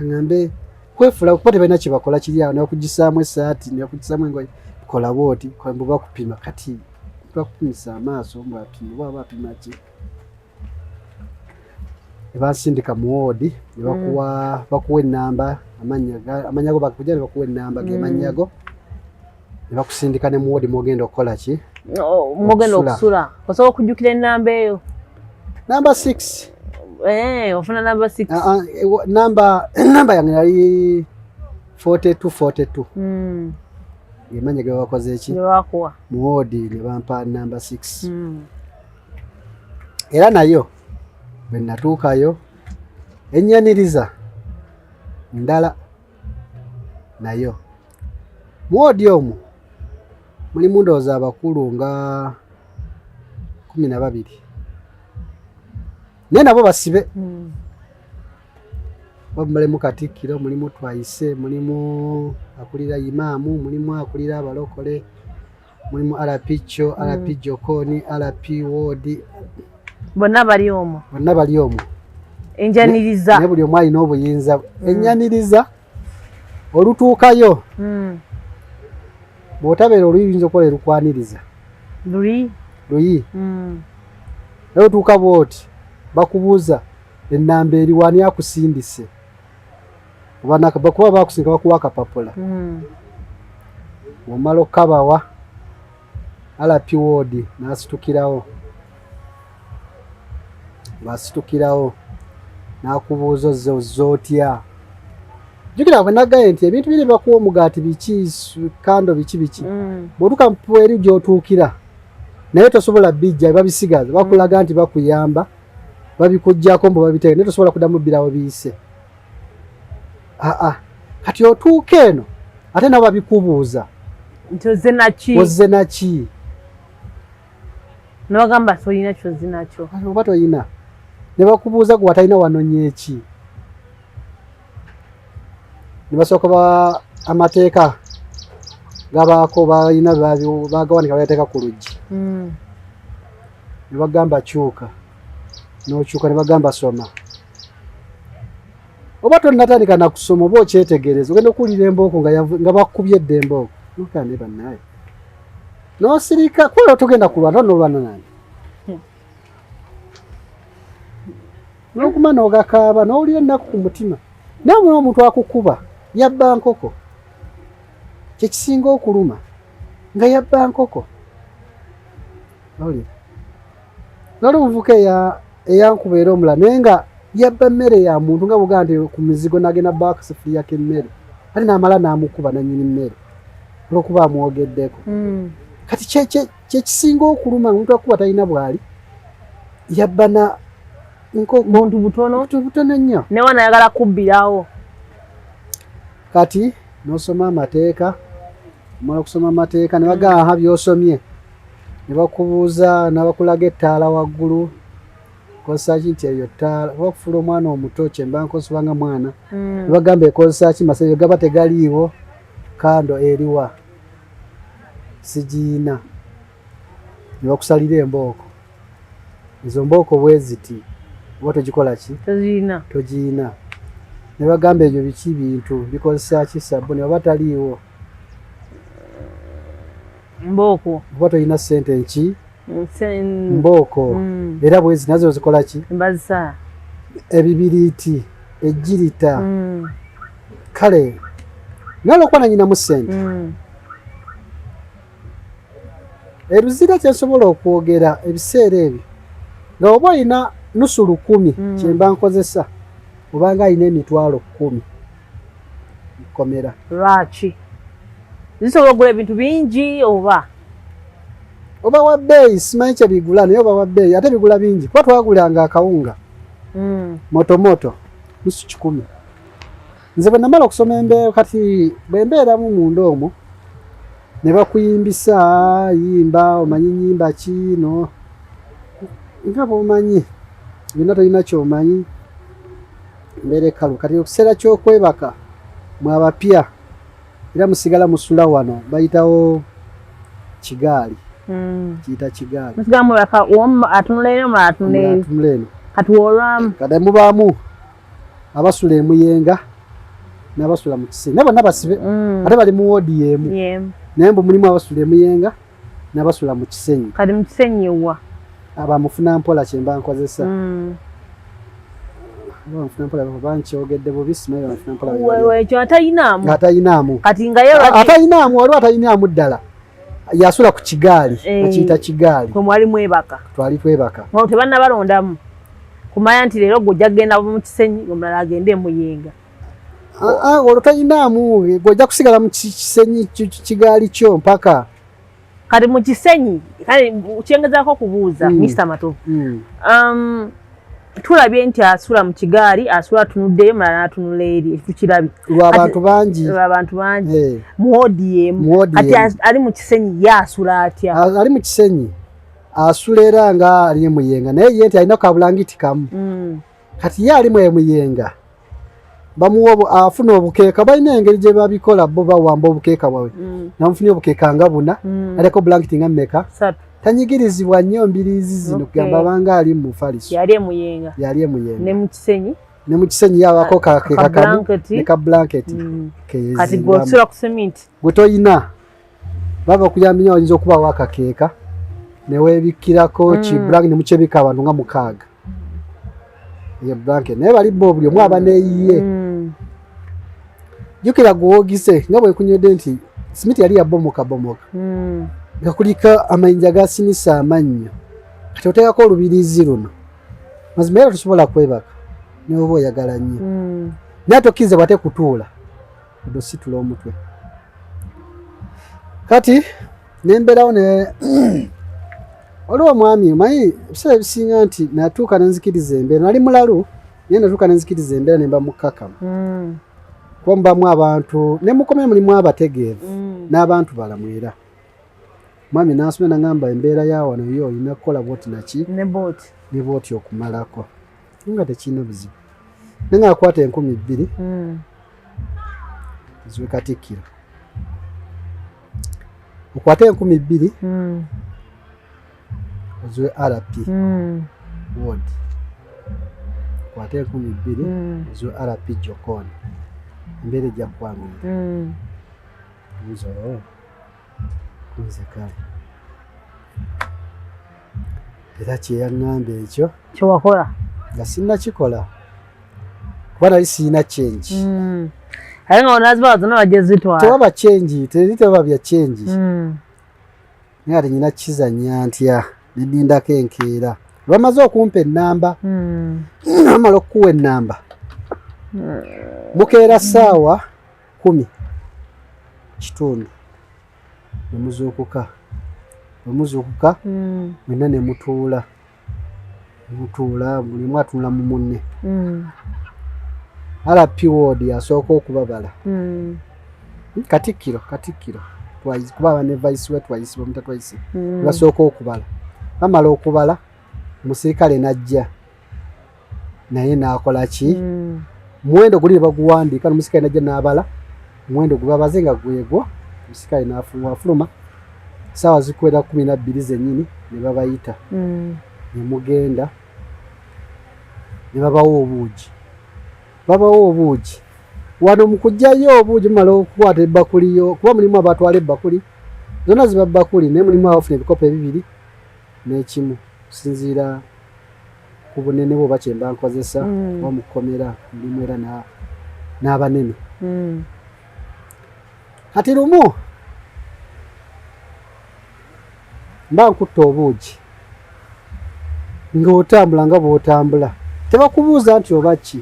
ngambe kwefuula kuba tebalina kye bakola kiri awo nebakugisaamu essaati nebakugisaamu engoye kola bwoti mbu bakupima kati bakupimisa amaaso mbu apima oba bapima ki ebansindika mu woodi bakuwa ennamba amanyago bakuja ne bakuwa ennamba gemanyago ne bakusindika ne mu woodi mwogenda okukola ki mwogenda okusula osobola okujjukira ennamba eyo namba 6 ofuna namba 6 namba yange yali 42 emanya ge bakoze eki mu woodi ne bampa namba 6 era nayo bwe natuukayo ennyaniriza ndala nayo Muwodi omwo mulimu ndowooza abakulu nga 12 naye nabo basibe. Mulimu Katikkiro, mulimu Twayise, mulimu akulira imaamu, mulimu akulira abalokole, mulimu RP Jokoni, RP Wodi, bonna bali omwo. Enjaniriza ne buli omu alina obuyinza. Enjaniriza olutuukayo bw'otabeera oluyinza okukola erukwaniriza luyi naye otuuka bw'oti bakubuuza ennamba eri wani akusindise kuba bakusinga bakuwa akapapula omala okukabawa RP Wodi n'asitukirawo n'akubuuza ozotya. Jukira bwe nagaye nti ebintu biri bakuwa omugaati biki kando biki bw'otuuka eri gy'otuukira naye tosobola bijja babisigaza bakulaga nti bakuyamba babikujjako mbu babitege naye tosobola kuddamu bbirawo biyise. Kati otuuka eno ate nabo babikubuuza nti ozze naki nobagamba tolina kyozze nakyo oba toyina ne bakubuuza gwe watalina wanonya eki. Ne basooka amateeka gabaako balina bagawanika bayateeka ku luggi ne bagamba kyuka n'okyuka ne bagamba soma. Oba tonnatandika na kusoma oba okyetegereza ogenda okuwulira embooko nga bakubye edda embooko nokande bannaye n'osirika kuba togenda kulwana n'olwana nani n'okuma n'ogakaaba n'owulira ennaku ku mutima naye muna omuntu akukuba yabba nkoko kyekisinga okuluma nga yabba nkoko. Nali omuvuka eyankuba era omulala naye nga yabba mmere ya muntu nga bugamba nti ku mizigo nagenda baakasefuli yako emmere ate n'amala n'amukuba nannyini mmere olwokuba amwogeddeko. Kati kyekisinga okuluma omuntu akuba talina bwali yabba na muntu butono nnyo ne wana ayagala kubbirawo. Kati n'osoma amateeka omala okusoma amateeka ne bagamba by'osomye ne bakubuuza n'abakulaga ettaala waggulu kozesa ki nti eyo ttaala bakufula omwana omuto kyemba nkozesebanga mwana ne bagamba ekozesa ki masebyo gaba tegaliiwo kando eriwa sigiina ne bakusalira embooko ezo mbooko bwe ziti oba togikola ki togiina ne bagamba ebyo biki bintu bikozesa ki sabbu ne baba taliiwo mbooko oba tolina ssente nki mbooko era bwezi nazo zikola ki mbazisa ebibiriiti ejjirita kale nalwokuba nanyinamu ssente eruzira kyensobola okwogera ebiseera ebyo nga oba olina nusu 100 kyemba nkozesa obanga alina emitwalo 10 komera lwaki zisobola okugula ebintu bingi oba wa bbeeyi simanyi kye bigula naye oba wa bbeeyi ate bigula bingi kuba twagulanga akawunga motomoto nusu 10. Nze bwe namala okusoma embeera kati bwe mbeeramu munda omwo ne bakuyimbisa yimba omanyi nyimba kino nga bwomanyi bina tolina kyomanyi mbeera ekalu. Kati okuseera ky'okwebaka mwabapya era musigala musula wano bayitawo kigaali kiyita kigaali atunuleno kati mubaamu abasula emuyenga n'abasula mu kisenyi naye bonna basibe ate bali mu woodi y'emu naye mbu mulimu abasula emuyenga n'abasula mu kisenyi. kati mu kisenyi wa abamufuna mpola kyemba nkozesa bankyogedde bubi simanyi bamufuna mpola ekyo atayinaamu kati atayinaamu waliwo atayinaamu ddala yasula ku kigaali akiyita kigaali kwe mwali mwebaka twali twebaka tebannabalondamu kumanya nti leero gwe ojja kugenda mu kisenyi omulala agende emuyenga olwo tayinaamu gwe ojja kusigala mu kisenyi kigaali kyo mpaka kati mu kisenyi kale kyengezaako okubuuza Mr. Matovu tulabye nti asula mu kigaali asula tunuddeyo mulala n'atunula eri tukirabye lw'abantu bangi mu ODM kati ali mu Kisenyi ye asula atya ali mu Kisenyi asula era nga ali Muyenga naye ye nti alina kabulangiti kamu kati ye ali mu Muyenga bamuwa afuna obukeeka balina engeri gye babikola bo bawamba obukeeka bwawe namufunye obukeeka nga buna aleko bulangiti nga mmeka tanyigirizibwa nnyo mbiriizi zino kugamba abanga ali mu Faliso yali Muyenga ne mu Kisenyi yabako kakeeka kamu ne ka blanketi kati gw'osula ku sementi gwe toyina baba kuyambinya oyinza okubawo akakeeka ne weebikkirako kiblank ne mukyebika abantu nga mukaaga ye blanket naye bali bo buli omu aba neeyiye jukira gwogise nga bwe kunyodde nti simiti yali yabomoka nga kulika amayinja gasinisa amannyo kati oteekako olubiriizi luno mazima era tosobola kwebaka ne oba oyagala nnyo naye tokkiriza bwate kutuula odo situla omutwe kati nembeerawo ne waliwo omwami omanyi ebiseera ebisinga nti natuuka nenzikiriza embeera nali mulalu naye natuuka nenzikiriza embeera ne mba mukkakamu kuba mubamu abantu ne mukomere mulimu abategeevu n'abantu balamwera mwami n'asomye n'agamba embeera ya wano yo olina kukola bwoti naki ne bwoti okumalako nga tekirina buzibu naye nga akwata 2,000 ziwe Katikkiro okwate 2,000 oziwe RP ward okwate 2,000 oziwe RP Jokoni embeera ejja kwamira nzo nze kale era kyeyaŋŋamba ekyo kyewakola nga sinnakikola kuba nali siina kyengi ate nga onazibawa zonna bajezitwala tewaba kyengi tebaba bya kyengi naye ate nyina kizanya ntya nendindako enkeera lwamaze okumpa ennamba amala okukuwa ennamba mukeera ssaawa 10 kitundu nemuzuukuka mwenna nemutuula bulimu atunula mu munne RP ward yasooka okubabala Katikkiro kuba ne vice we twice bamuta twice basooka okubala bamala okubala omusirikale najja naye n'akola ki muwendo guli baguwandiika n'omusirikale najja n'abala muwendo gubabaze nga gwegwo omusirikale n'afuluma saawa zikwera 12 zennyini ne babayita ne mugenda ne babawo obuugi wano mu kujjayo obuugi mumala okukwata ebbakuli yo kuba mulimu abatwala ebbakuli zonna ziba bbakuli naye mulimu abafuna ebikopo 2 n'ekimu kusinziira ku bunene bwoba kyemba nkozesa oba mu kkomera mulimu era n'abanene kati lumu mba nkutta obuugi ng'otambula nga bw'otambula tebakubuuza nti oba ki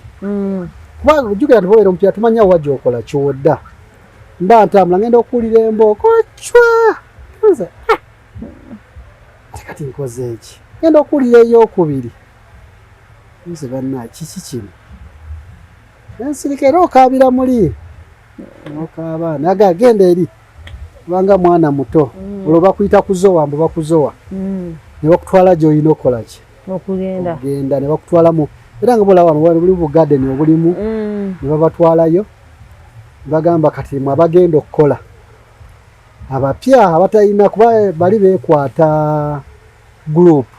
kuba ojjukira ntibabeera omupiira tumanya wa gy'okola ky'odda mba ntambula ngenda okuwulira embooko cwa nze ate kati nkoze eki ngenda okuwulira ey'okubiri nze banna kiki kino ensirika era okaabira muli okaaba naga genda eri kubanga mwana muto olwo bakuyita kuzowa mbu bakuzowa ne bakutwala gy'olina okukola ki okugenda ne bakutwalamu era nga bolaba buli bugadeni obulimu ne babatwalayo bagamba kati mwe abagenda okukola abapya abatalina kuba bali beekwata gurupu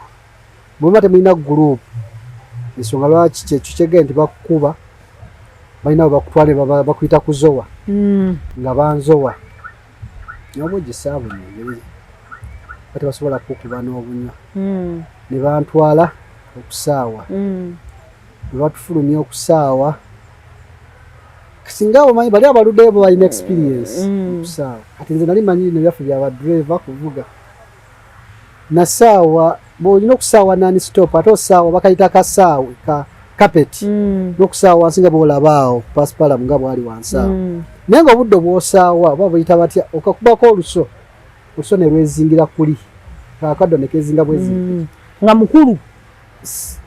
bweba temulina gurupu ensonga lwaki kyekyo kyegenda nti bakukuba balina bakutwale bakuyita kuzowa nga banzowa n'obuugi saabunyengeri batebasobola kukuba n'obunywa ne bantwala okusaawa ne batufulumya okusaawa singa omanyi bali abaluddeyo bo balina experience okusaawa kati nze nali manyi bino byaffe byabadriva kuvuga na saawa bwolina okusaawa nani stop ate osaawa bakayita kasaawe ka kapeti n'okusaawa wansi nga boolabaawo pasipalamu nga bwali wansaawa naye nga obudde bw'osaawa oba buyita batya okakubako oluso ne lwezingira kuli akaddo ne kezinga bwezingira nga mukulu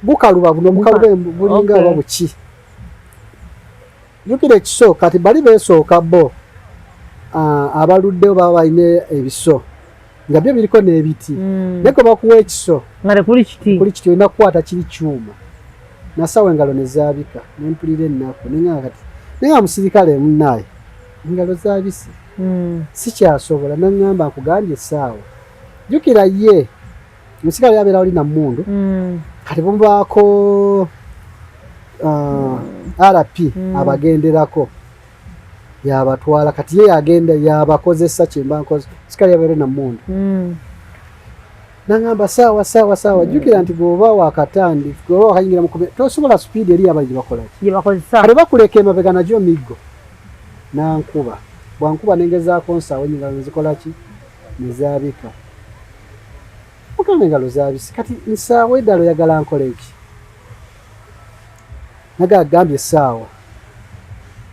bukaluba buno mukalube bulinga Okay. babuki yukire kiso kati bali besooka bo abaluddeyo baba balina ebiso nga byo biriko n'ebiti neko bakuwa ekiso ngale kuli kiti olina kukwata kiri kyuma nasawa engalo ne zaabika nempulira ennaku nenga musirikale munnaye engalo zaabise sikyasobola naŋŋamba nkugambye essaawa jjukira ye omusirikale yabeera oli nammundu kati bumubaako RP abagenderako yabatwala kati ye yagenda yabakozesa kyemba nkoze sikali yabeera nammundu naŋŋamba saawa jjukira nti gwoba wakatandi gwoba wakayingira mukube tosobola supiidi eri abali gye bakozesa kale bakuleka emabega nagyo miggo nankuba bwankuba nengezaako nsaawo engalo nezikolaki nezaabika mukama engalo zaabise kati nsaawo eddala oyagala nkola eki nagagambye essaawa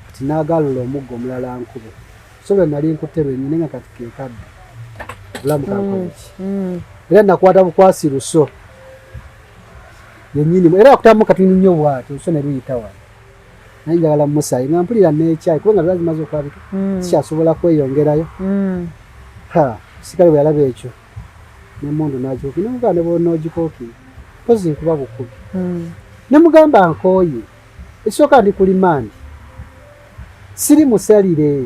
kati nagalula omuggo omulala nkube so lwe nali nkutte lwenyine nga kati kekadde bulamu kankola eki era nakwata bukwasi luso yenyini era akutamu katini nnyo bwati luso ne luyita wano naye njagala musayi nga mpulira n'ekyayi kubanga lwali zimaze okwabika sikyasobola kweyongerayo sikale bwe yalaba ekyo nemundu nakyuki nemugamba ne bonoogikookiri mpozi nkuba bukubi nemugamba nkooye ekisooka ndi kulimandi siri musalire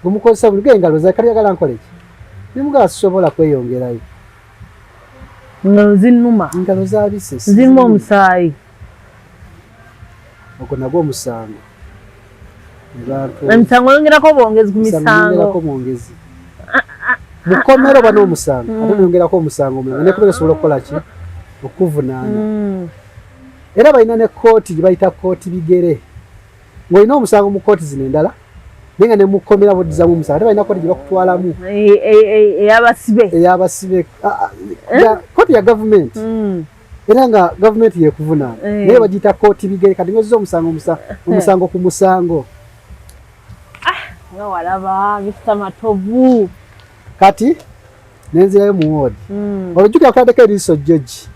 gumukozesa buli engalo zakali yagala nkola eki nemugamba sisobola kweyongerayo ngalo zinnuma engalo zaabise zirimu omusaayi ogwo nagwo omusango emisango yongerako bwongezi ku misango mwongezi mukomero oba n'omusango ate neyongerako omusango omulala nekubera osobola okukola ki okuvunaana era balina ne kooti gye bayita kooti bigere ng'olina omusango mu kooti zino endala naye nga ne mukomera boddizamu omusango ate balina kooti gye bakutwalamu ey'abasibe kooti ya gavumenti era nga gavumenti yekuvunaana naye bagiyita kooti bigere kati ngozza omusango ku musango nga walaba Mr. Matovu kati nenzirayo mu woodi olujjukira kutaddeko eriiso jjoji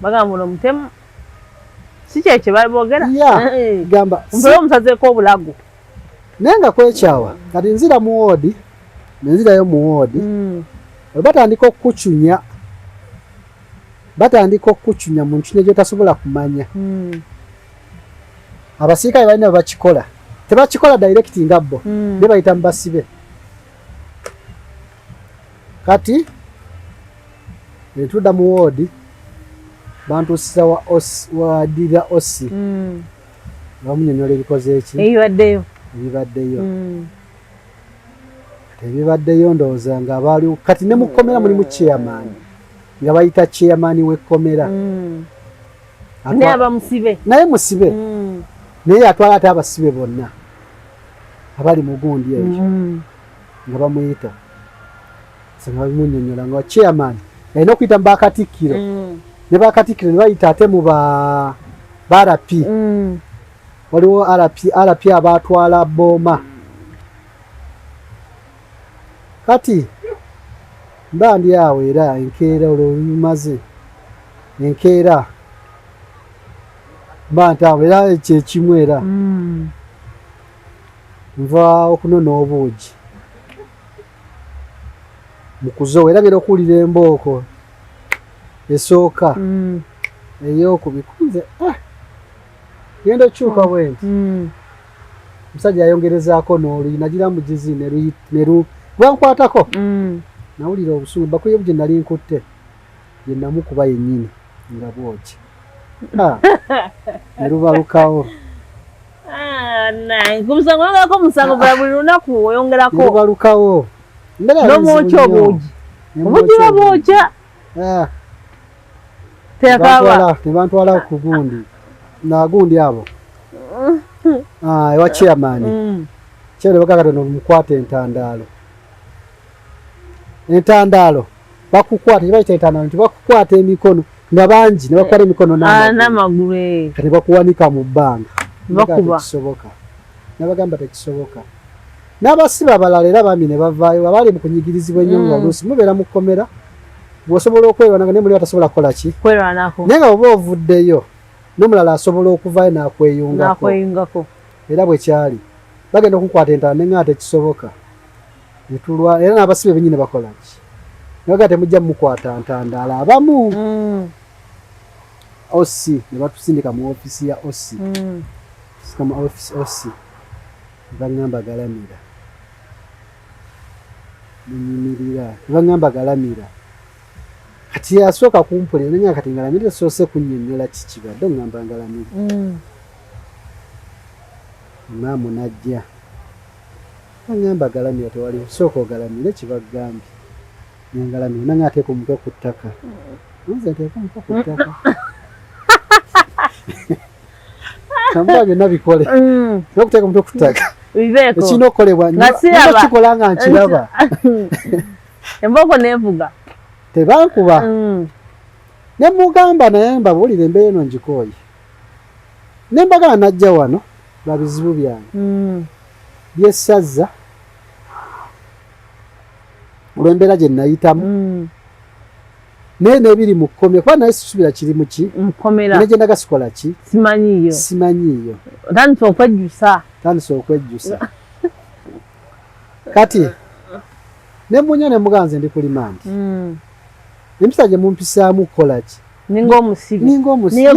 bagamba ono mutemu si kyekyo balibogera gamba mpera omusazeeko obulago naye nga kwekyawa kati nzira mu woodi nenzirayo mu woodi batandika okukucunya mu ncunya gyotasobola kumanya abasirikale balina bebakikola tebakikola direct nga bo ne bayita mu basibe kati netudda mu woodi bantuusiza wadira osi bamunyonyola ebikoze eki ebibaddeyo ndowooza nga baaliwo kati ne mukomera mulimu chairman nga bayita chairman w'ekkomera naye musibe naye atwala ate abasibe bonna abali mu gundi ekyo nga bamuyita nga babimunyonyola nga chairman alina okuyita mu bakatikkiro ne bakatikkiro ne bayita ate mu RP waliwo RP abatwala booma kati mba ndi awo era enkeera olwobimaze enkeera mba ntawo era kyekimu era nva okunona obuugi mukuzowa era ngera okuwulira embooko esooka eyokubikunze genda okyuka bwenti omusajja yayongerezaako n'oluyi nagira mugizi bwankwatako nawulira obusungu bakuye bugye nali nkutte gye namukuba yennyini nga bwoki ne lubalukawo kumusango oyongerako omusango bula buli lunaku oyongerako lubalukawo n'omwokya obuugi obuugi babwokya nebantwala ku gundi nagundi abo ewa chairman kyere bakakatono mukwata entandaalo bakukwata kibaita entandaalo nti bakukwata emikono nga bangi ne bakukwata emikono n'amagulu kati bakuwanika mu bbanga tekisoboka nabagamba tekisoboka n'abasibe abalala era bami ne bavaayo abaali mu kunyigirizibwa ennyo nga oluusi mubeera mu kkomera bw'osobola okwerwanako naye muli batasobola kukola ki kwerwanako naye nga oba ovuddeyo n'omulala asobola okuvayo n'akweyungako era bwe kyali bagenda okukwata entala ne nga tekisoboka netulwa era n'abasibe bennyini bakola ki naga temujja mukwata ntandala abamu osi ne batusindika mu ofisi ya osi sikama ofisi osi bangamba galamira bangamba galamira kati yasooka kumpulira nenga kati ngalamira soose kunnyonnyola kikibadde ngamba ngalamira maamu najja bangamba galamira tewali sooka ogalamire kibagambye nengalamira nanga ateeka omutwe ku ttaka nze nteeka omutwe ku ttaka kamba byonna bikole okuteeka omutwe ku ttaka ekirina okukolebwa nakikola nga nkiraba embogo nevuga tebankuba ne mugamba naye mbabuulire embeera eno ngikooye ne mbagala najja wano babizibu byange byessazza olw'embeera gye nayitamu naye n'ebiri mu kkomera kuba naye sisubira kiri mu ki mukomera ne gye ndaga sikola ki simanyiiyo tandisa okwejjusa kati ne munya ne muganze ndi kulima nti empisa gye mumpisaamu kukola ki ninga omusibe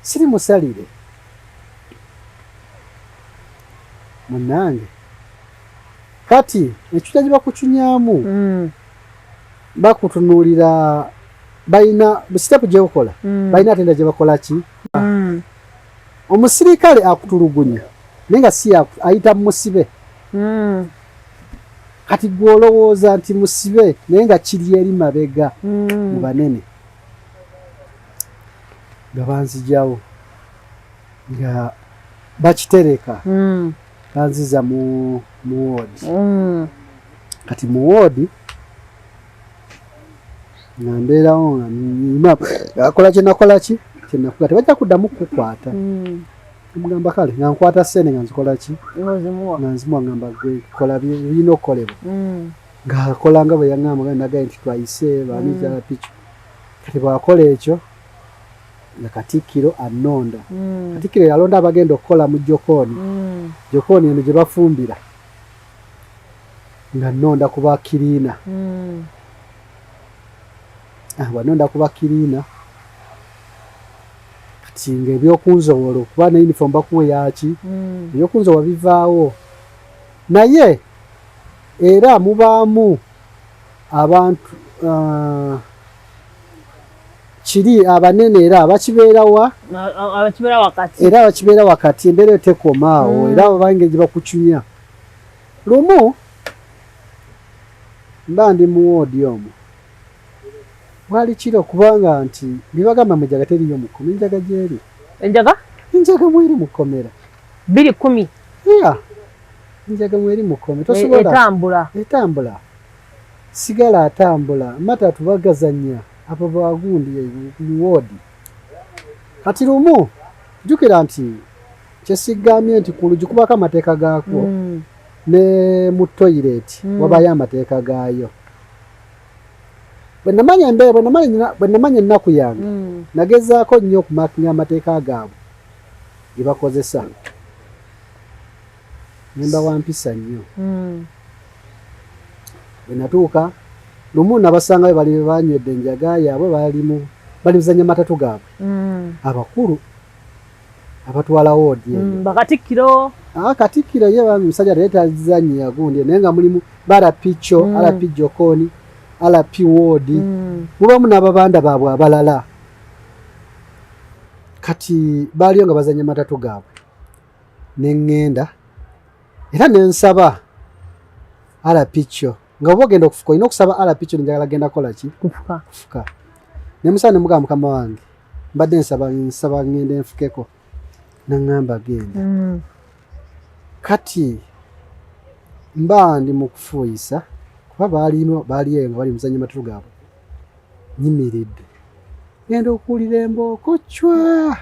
siri musalire munange kati ekyuta gye bakucunyaamu bakutunuulira balina sitepu gye bukola balina atenda gye bakola ki omusirikale akutulugunya naye nga si ayita musibe kati gw'olowooza nti musibe naye nga kiri eri mabega mu banene nga banzijawo nga bakitereka banziza mu woodi kati mu woodi nga mbeerawo nga nima akola kyenakola ki kyenakola tebajja kuddamu kukwata mugamba kale nga nkwata ssente nga nzikola ki nga nzimuwa ngamba gwe kola birina okukolebwa ng'akola nga bwe yaŋŋamba nagaye nti twayise baanikyala pico kati bwakola ekyo nga Katikkiro annonda Katikkiro yalonda abagenda okukola mu Jokooni Jokooni eno gye bafumbira nga nnonda ku bakiriina wanonda ku bakiriina kati nga ebyokunzowola okuba ne uniform bakuwe yaki ebyokunzowola bivaawo naye era mubaamu abantu kiri abanene era abakibeerawa era abakibeera wakati embeera etekomaawo era abange gye bakucunya lumu mba ndi mu woodi omwo wali kiro kubanga nti bibagamba mujaga teriyo mukomera enjaga gyeri enjaga mweri mukomera 210 enjaga mweri mukomera tosobola etambula sigala atambula mata tubagazanya abo bagundi muwoodi kati lumu jukira nti kyesigamye nti kulugi kubako amateeka gaako ne mu toilet wabayo amateeka gaayo bwe namanya ennaku yange nagezaako nnyo okumakinga amateeka gaabwe ge bakozesa nemba wampisa nnyo bwe natuuka lumu nabasangayo bali banywedde enjaga yaabwe balimuzanya matatu gaabwe abakulu abatwala woodi bakatikkiro Katikkiro ye musajja teetazanye yagundi naye nga mulimu barapico Jokooni alapi woodi mubamu n'ababanda baabwe abalala kati baaliyo nga bazanya matatu gaabwe neŋŋenda era nensaba alapico nga oba ogenda okufuka olina okusaba alapico nenjagala genda kola ki kufuka nemusaba nemugamba mukama wange mbadde nsaba ŋŋenda enfukeko naŋŋamba genda kati mba ndi mu kufuuyisa kuba baaliyo nga bali muzanya matatu gaabwe nyimiridde ngenda okuwulira embooko cwa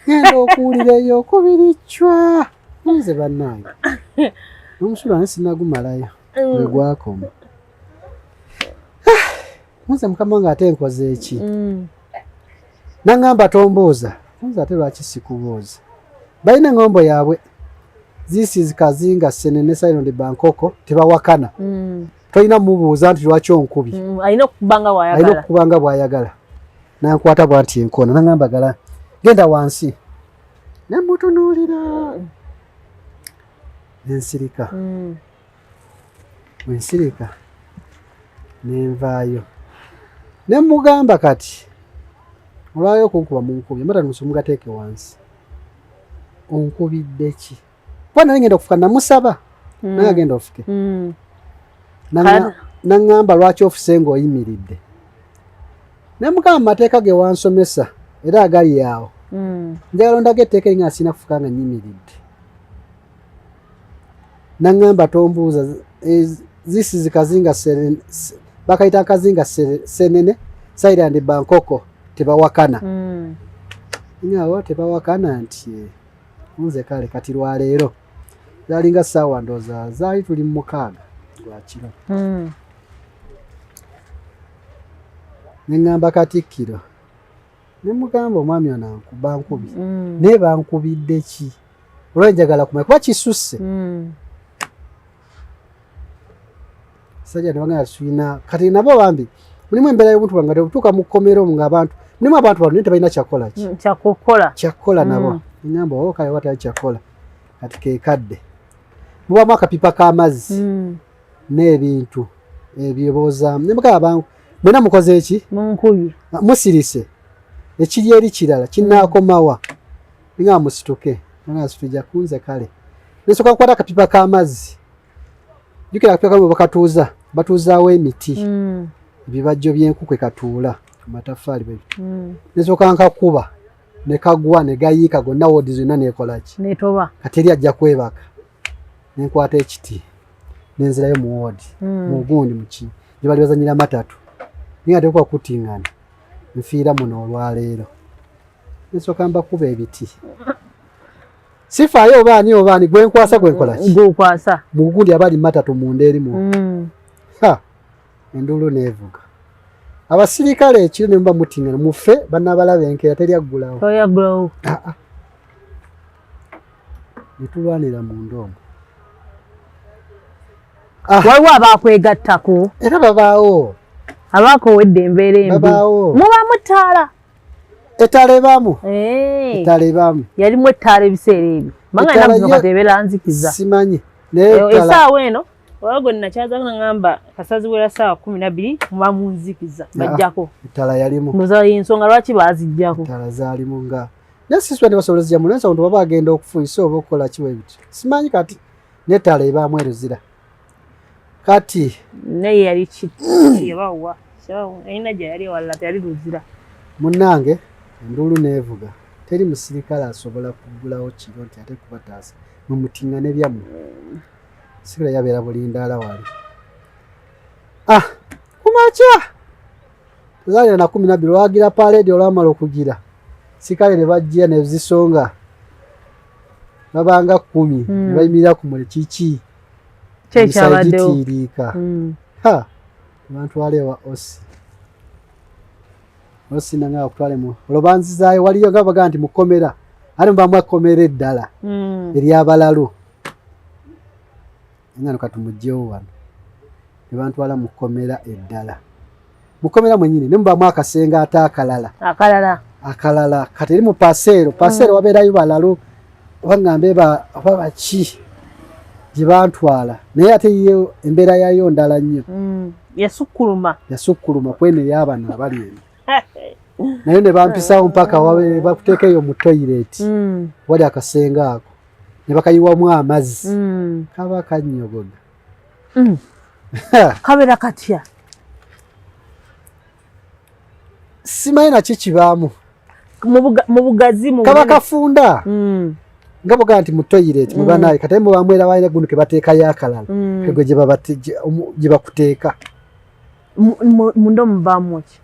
ngenda okuwulira eyokubiri cwa nze bannange n'omusula ne sinagumalayo gwe gwakoma nze mukama wange ate nkoze eki nangamba tombuuza nze ate lwaki sikubuuza balina engombo yaabwe zisi Kazinga Senene Silent Bangkok tebawakana tolina mubuuza nti lwaki onkubi alina okukubanga bw'ayagala nankwata bw'ati enkona nangamba gala genda wansi nemutunuulira nensirika wensirika nenvaayo nemugamba kati olwayo okunkuba munkubye mbata musumugateeke wansi onkubidde ki kuba nali ngenda okufuka namusaba naye agenda ofuke naŋŋamba lwaki ofuse ng'oyimiridde nemugamba mateeka ge wansomesa era agali awo njagala ondaga etteeka eringa sirina kufuka nga nyimiridde naŋŋamba tombuuza zisi Kazinga bakayita Kazinga Senene Silent Bangkok tebawakana nyawo tebawakana nti nze kale kati lwaleero zalinga ssaawa ndooza zaali tuli mu 6 lwakiro neŋŋamba Katikkiro nemugamba omwami ono ankuba nkubi naye bankubidde ki olwo njagala kumanya kuba kisusse sajja nebagamba tulina kati nabo bambi mulimu embeera y'obuntu bwange tebutuuka mu kkomero nga abantu mulimu abantu bano naye tebalina kyakukola nabo eŋŋamba kale watali kyakola kati keekadde mubamu akapipa k'amazzi n'ebintu ebyeboozaamu nemugamba mwena mukoze eki musirise ekiri eri kirala kinaakomawa nga musituke nga situja kunze kale nesoka kukwata akapipa k'amazzi jukira akapipa kamwe batuuzaawo emiti ebibajjo by'enku katuula amataffaali bwe nesoka nkakuba ne kagwa ne gayiika gonna woodi zonna neekolaki netoba kati eri ajja kwebaka nenkwata ekiti nenzirayo mu woodi mu gundi muki gye bali bazanyira matatu naye ate kwa kutingana nfiira muno olwaleero nesoka mbakuba ebiti sifaayo obaani gwenkwasa gwenkolaki mu gundi abali matatu munda erimu enduulu neevuga abasirikale ekiro ne muba mutingana mufe bannabalaba enkeera teryaggulawo netulwanira munda omwo waliwo abakwegattako era babaawo abaakowedde embeera embi muba mutaala ettaala ebamu yalimu ettaala ebiseera ebyo manga namukatebeera nzikiza simanyi esaawa eno olwagwe nakyaza ngamba kasaziwera saawa 12 muba munzikiza bajjako ettaala yalimu ndoza ensonga lwaki baazijjako ettaala zaalimu nga nasiswa ne basobola zijja munensa abantu baba bagenda okufuuyisa oba okukola kiwe bityo simanyi kati n'ettaala ebaamu eruzira kati naye yali yabawa alina gye yali wala teyali luzira munnange enduulu neevuga teri musirikale asobola kugulawo kiro nti ate kubataasa mumutingane byammwe sikira yabeera bulindaala wali kumakya tezaalira na 12 olwagira paleedi olwamala okugira sikale ne bajja ne zisonga babanga 10 ne bayimirira ku muli kiki kyekyabaddewogitiiriika abantu waleewa osi nanga okutwalemu olwo banzizaayo waliyo nga bagaa nti mukomera ate mubamu akomera eddala eryabalalu engano katumugjewo wano ne bantwala mukomera eddala mukomera mwenyini ne mubamu akasenga ate akalala kati eri mu paseero wabeerayo balalu obaŋŋambe oba baki gye bantwala naye ate ye embeera yayo ndala nnyo yasukkuluma kwene ey'abano abali eno naye ne bampisawo mpaka bakuteekeyo mu toyireti wali akasenga ako ne bakayiwamu amazzi kaba kannyogoga kabeera katya simanyi naki kibaamu mu bugazi kaba kafunda nga boga nti mu toyireti mubanaye kati mubamwera balina gundi ke bateekayo akalala kegwe gye bakuteeka munda mubaamu ki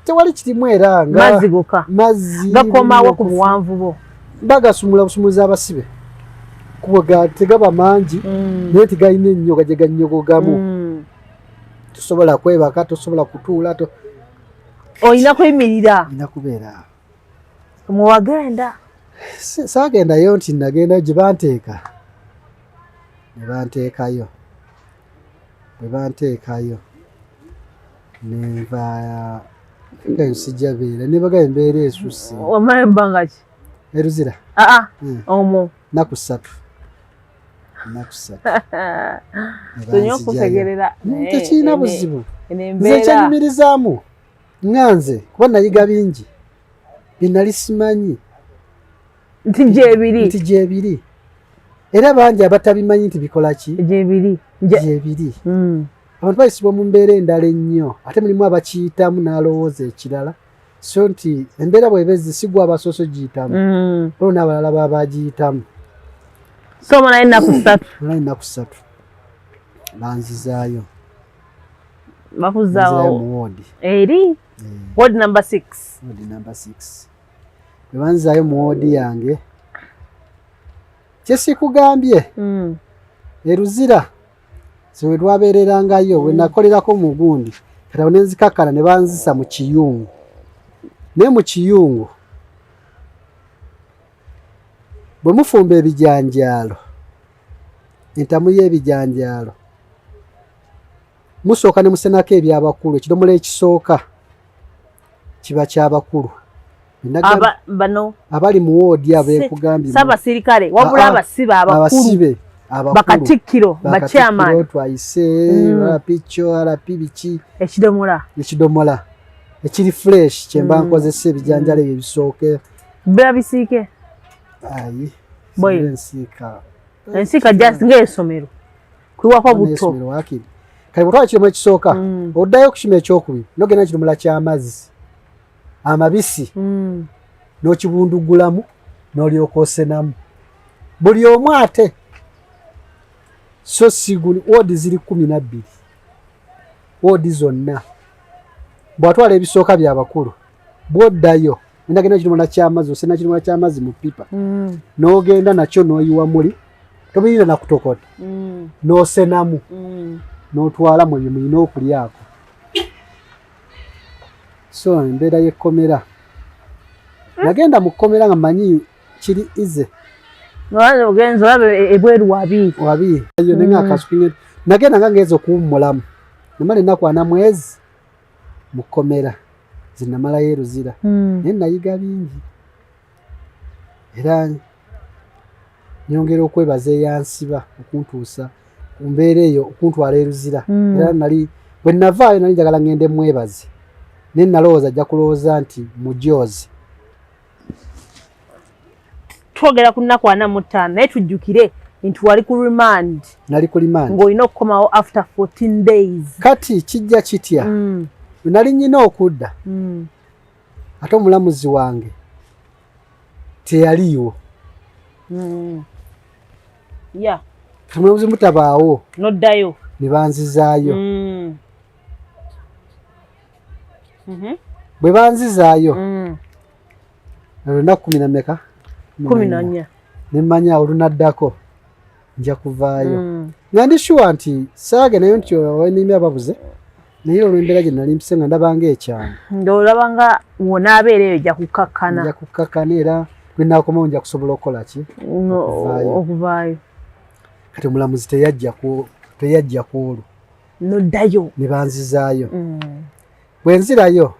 tewali kirimu era mazzi goka gakomawo ku buwanvu bo bagasumula busumuliza abasibe kubwe tegaba mangi naye tegalina ennyoga gye gannyogogamu tosobola kwebaka tosobola kutuula oyina kweyimirira ina kubeera muwagenda saagendayo nti nagenda gye banteeka ne banteekayo bwe banteekayo nenva nga sijjabeera ne bagaye embeera esusse wamala ebbanga ki eruzira omwo naku 3 tonyo okutegerera tekirina buzibu nze kyenyumirizaamu nga nze kuba nayiga bingi binali simanyi nti gyebiri era bangi abatabimanyi nti bikola ki gyebiri abantu bayisibwa mu mbeera endala ennyo ate mulimu abakiyitamu n'alowooza ekirala so nti embeera bweba ezisigwa abasoso giyitamu olwo n'abalala baba bagiyitamu so mala ennaku 3 banzizaayo bakuzaawo mu woodi eri woodi number 6 bwe banzizaayo mu woodi yange kyesikugambye eruzira we lwabeererangayo bwe nakolerako mu gundi kati awo nenzikakkana ne banzisa mu kiyungu naye mu kiyungu bwe mufumba ebijanjaalo entamu y'ebijanjaalo musooka ne musenako ebyabakulu ekidomola ekisooka kiba kyabakulu bano abali mu woodi abeekugambye sabasirikale wabula abasibe bakatikkiro bachairman twayise rapicho arapi biki ekidomola ekiri fresh kyemba nkozesa ebijanjalo ebyo bisooke bera bisiike ayi ensika just ng'esomero kwiwako buto kale bwotwala ekidomola ekisooka oddayo ku kima ekyokubiri nogenda ekidomola ky'amazzi amabisi n'okibundugulamu n'olyoka osenamu buli omu ate so siguli woodi ziri 12 woodi zonna bw'atwala ebisooka byabakulu bw'oddayo endagenda ekidomola ky'amazzi osena ekidomola ky'amazzi mu pipa n'ogenda nakyo n'oyiwa muli tobiyina nakutokota n'osenamu n'otwala mu bye muyina okulyako so embeera y'ekkomera nagenda mu kkomera nga manyi kiri ize ogenza olabe ebweru wabi eyo nenga akasukinye nagenda nga ngeze okuwummulamu namala ennaku 4 mwezi mu kkomera zinamala yeruzira naye nayiga bingi era nyongera okwebaza eyansiba okuntuusa ku mbeera eyo okuntwala eruzira era nali bwe navaayo nali njagala ngende mwebaze naye nalowooza ajja kulowooza nti mujoozi twogera ku nnaku 45 naye tujjukire nti wali ku remand nali ku remand ng'olina okukomawo after 14 days kati kijja kitya nali nnyina okudda ate omulamuzi wange teyaliiwo omulamuzi mutabaawo noddayo ne banzizaayo bwe banzizaayo olunaku 14 nemmanya olunaddako nja kuvaayo nga ndi sure nti saage nayo nti wenimye ababuze naye olw'embeera gye nali mpise nga ndabanga ekyano ng'olabanga wona abeera eyo ojja kukakkana era lwe naakomawo nja kusobola okukola ki okuvaayo kati omulamuzi teyajja ku olwo noddayo ne banzizaayo bwe nzirayo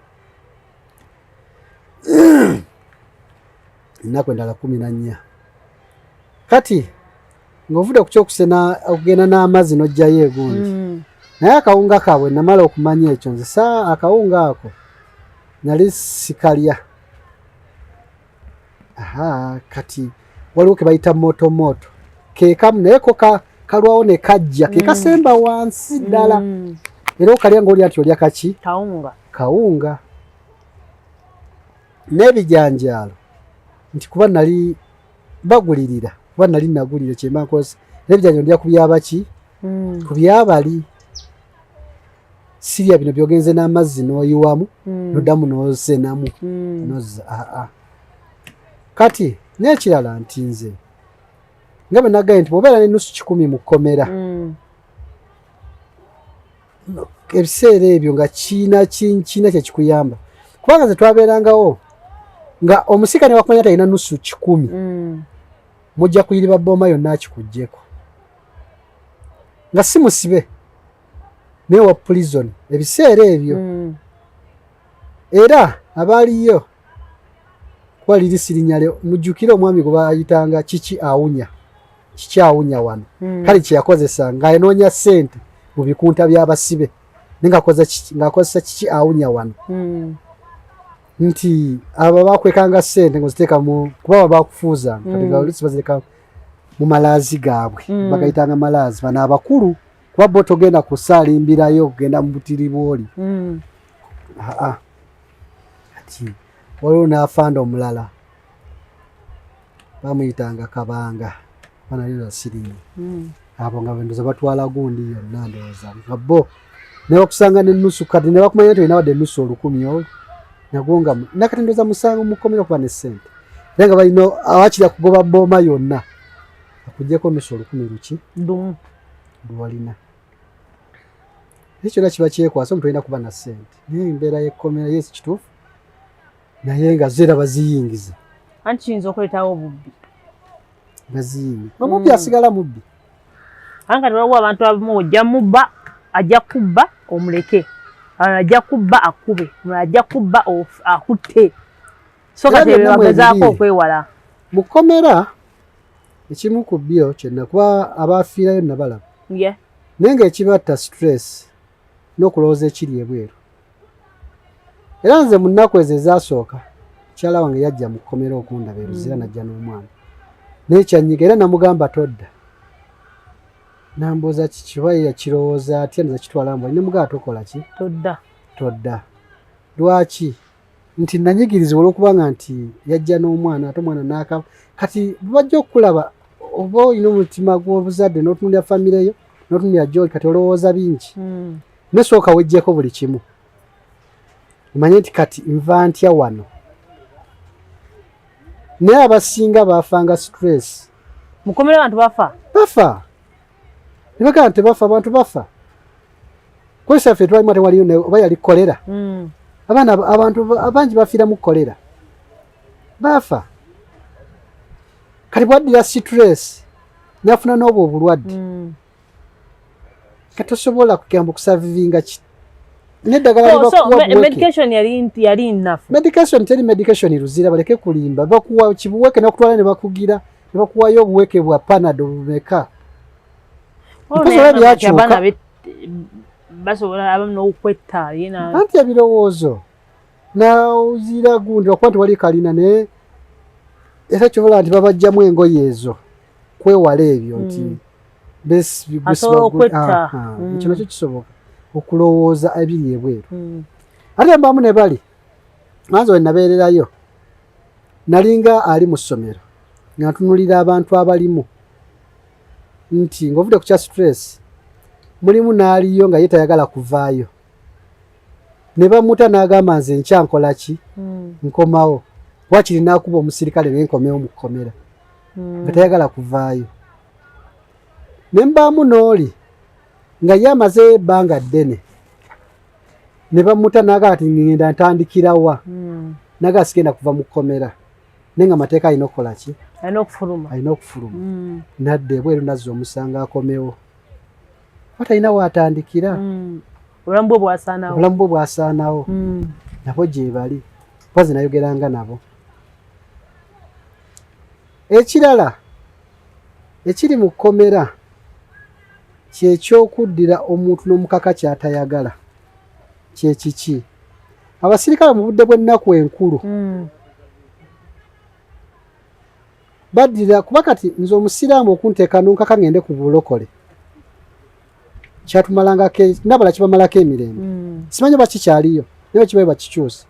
ennaku endala 14 kati ng'ovudde ku kyokusena okugenda n'amazzi n'ojjayo egundi naye akawunga kaabwe namala okumanya ekyo nze akawunga ako nali sikalya kati waliwo ke bayita motomoto keekamu naye ko kalwawo ne kajja ke kasemba wansi ddala era okalya ng'oli ati olya kaki kawunga n'ebijanjaalo nti kuba nali bagulirira kuba nali nagulira kyemba nkoze n'ebijanjaalo ndya ku byabaki ku byabali sirya bino byogenze n'amazzi n'oyiwamu noddamu n'osenamu nozza kati n'ekirala nti nze nga bwe nagaye nti bw'obeera n'ennusu 10 mu kkomera ebiseera ebyo nga kina kyekikuyamba kubanga ze twabeerangawo nga omusika ne wakumanya talina nusu 10 mujja kuyiriba bbooma yonna akikugyeko nga si musibe naye wa prison ebiseera ebyo era abaaliyo kwaliri sirinyale mujjukire omwami gwe bayitanga kiki awunya wano kale kyeyakozesa ng'anoonya ssente mu bikunta by'abasibe ng'akozesa kiki awunya wano nti abo bakwekanga ssente ng'oziteeka kuba bakufuuzanga kati oluusi bazireka mu malaazi gaabwe bagayitanga malaazi bano abakulu kuba bo togenda kusaalimbirayo kugenda mu butiribwoli ati waliwo n'afanda omulala bamuyitanga Kabanga banalira sirimu abo nga bendoza batwala gundi yonna ndowooza nga bo ne bakusanga n'ennusu kati ne bakumanya nti olina wadde ennusu 10 olwo nagwo nga nakati ndowooza musango mukomera kuba ne ssente era nga balina awakira kugoba bbooma yonna akuggyeko nusu 10 luki lwalina ekyo kiba kyekwasa omuntu olina kuba na ssente naye embeera y'ekkomera yesi kituufu naye nga zera baziyingiza anti kiyinza okuleetawo obubbi baziyingi omubbi asigala mubbi anga waliwo abantu abamu ojja mubba ajja kubba omuleke ajja kubba akube ajja kubba akutte so kati bagezaako okwewala mu kkomera ekimu ku byo kyonna kuba abaafiirayo nabalaba naye ng'ekibatta stress n'okulowooza ekiri ebweru era nze mu nnaku ezo ezasooka mukyala wange yajja mu kkomera okundaba eruzira najja n'omwana naye kyanyiga era namugamba todda nambuuza kikiba yakirowooza atya nza kitwala mbwa ne mugamba tokola ki todda lwaki nti nanyigirizibwa olw'okubanga nti yajja n'omwana ate omwana n'akaba kati bajja okulaba oba olina omutima gw'obuzadde n'otunuulira famireyo n'otunuulira gyoli kati olowooza bingi nesooka weggyeko buli kimu omanye nti kati nva ntya wano naye abasinga baafanga stress mukomera abantu bafa nebagamba nti tebafa abantu bafa kwesa ffe twalimu ate waliyo oba yali kolera abaana abantu abangi bafiira mu kolera bafa kati bwaddira stress nafuna n'obwo obulwadde katosobola kugamba okusavivinga neddagala medication teri medication luzira baleke kulimba bakuwa kibuweke nakutwala ne bakugira ne bakuwayo obuweke bwa panado bumeka basobola abamu n'okwetta anti ebirowoozo nawuzira gundi wakuba nti wali kalina naye era kyobola nti babajjamu engoye ezo kwewala ebyo nti ekyo nakyo kisoboka okulowooza ebiri ebweru ate mbamu ne bali manzi we nabeererayo nalinga ali mu ssomero nga ntunulira abantu abalimu nti ng'ovudde ku kya stress mulimu n'aliyo nga ye tayagala kuvaayo ne bamuta n'agamba nze nkyankola ki nkomawo wakiri n'akuba omusirikale naye nkomewo mu kkomera nga tayagala kuvaayo ne mbaamu n'oli nga ye amaze ebbanga ddene ne bamuta n'agamba ti ngenda ntandikirawa n'agamba sigenda kuva mu kkomera naye nga amateeka alina okukola ki alina okufuluma nadda ebweru nazza omusanga akomewo watalina waatandikira obulamu bwe bwasaanawo nabo gye bali mpozi nayogeranga nabo ekirala ekiri mu kkomera kyekyokuddira omuntu n'omukaka kyatayagala kyekiki abasirikale mu budde bw'ennaku enkulu baddira kuba kati nze omusiraamu okunteeka nonkaka ngende ku bulokole kyatumalangako nabala kibamalako emirembe simanyi oba kikyaliyo naye kibaye bakikyusa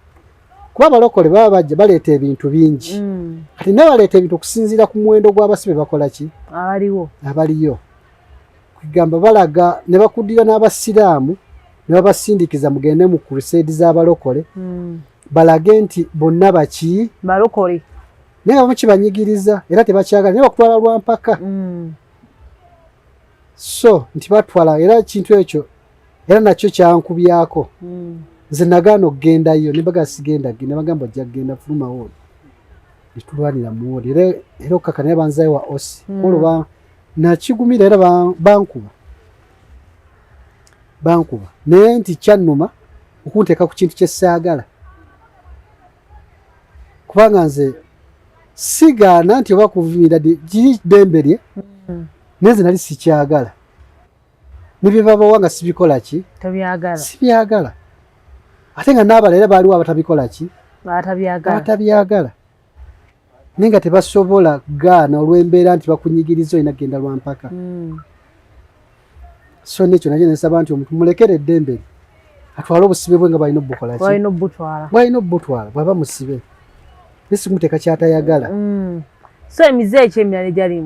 kuba abalokole baba bajja baleeta ebintu bingi kati naye baleeta ebintu okusinziira ku muwendo gw'abasibe bakola ki abaliyo kugamba balaga ne bakuddira n'abasiraamu ne babasindikiza mugende mu crusade z'abalokole balage nti bonna baki balokole naye nga bamukibanyigiriza era tebakyagala naye bakutwala lwampaka so nti batwala era ekintu ekyo era nakyo kyankubyako nze nagaana okugendayo ne baga sigenda genda bagamba ojja kugenda fuluma wodi nitulwanira mu wodi era okaka naye banzayo wa osi olwo nakigumira era bankuba naye nti kyannuma okunteeka ku kintu kyesaagala kubanga nze sigaana nti oba kuvumira giri ddembe lye naye nze nali sikyagala nebyebabawa nga sibikola ki sibyagala ate nga n'abala era baaliwo abatabikola ki batabyagala naye nga tebasobola gaana olw'embeera nti bakunyigiriza olina genda lwampaka so nekyo nakyo nsaba nti omuntu mulekere eddembe atwale obusibe bwe nga balina obukola ki balina obutwala bwaba musibe nesikuteeka kyatayagala so emize ekyo emirala gyali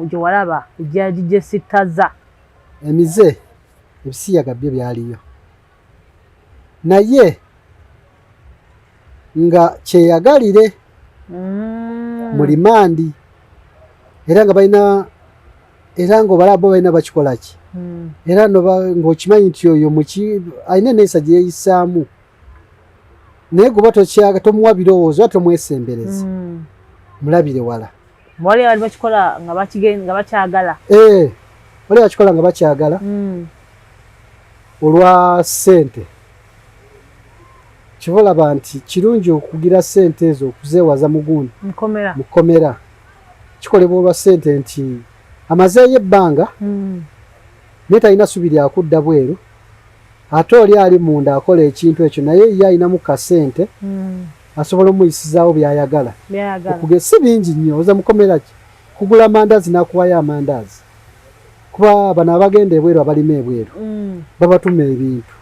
gyewalaba egyali gyesitaza emize ebisiyaga byo byaliyo naye nga kyeyagalire mulimandi era nga balina era ng'obalabo balina bakikola ki era ng'okimanyi nti oyo alina neesa gye yeeyisaamu naye guba tomuwa birowoozo oba tomwesembereza mulabire wala wali bali bakikola nga bakyagala wali bakikola nga bakyagala olwa ssente kibolaba nti kirungi okugira ssente ezo okuzeewaza mugundi mukomera kikolebwa olwa ssente nti amazeeyo ebbanga naye talina subi lyakudda bweru ate oli ali munda akola ekintu ekyo naye ye alinamu kasente asobola omuyisizaawo byayagala si bingi nnyo oza mukomera ki kugula amandaazi n'akuwayo amandaazi kuba bano abagenda ebweru abalima ebweru babatuma ebintu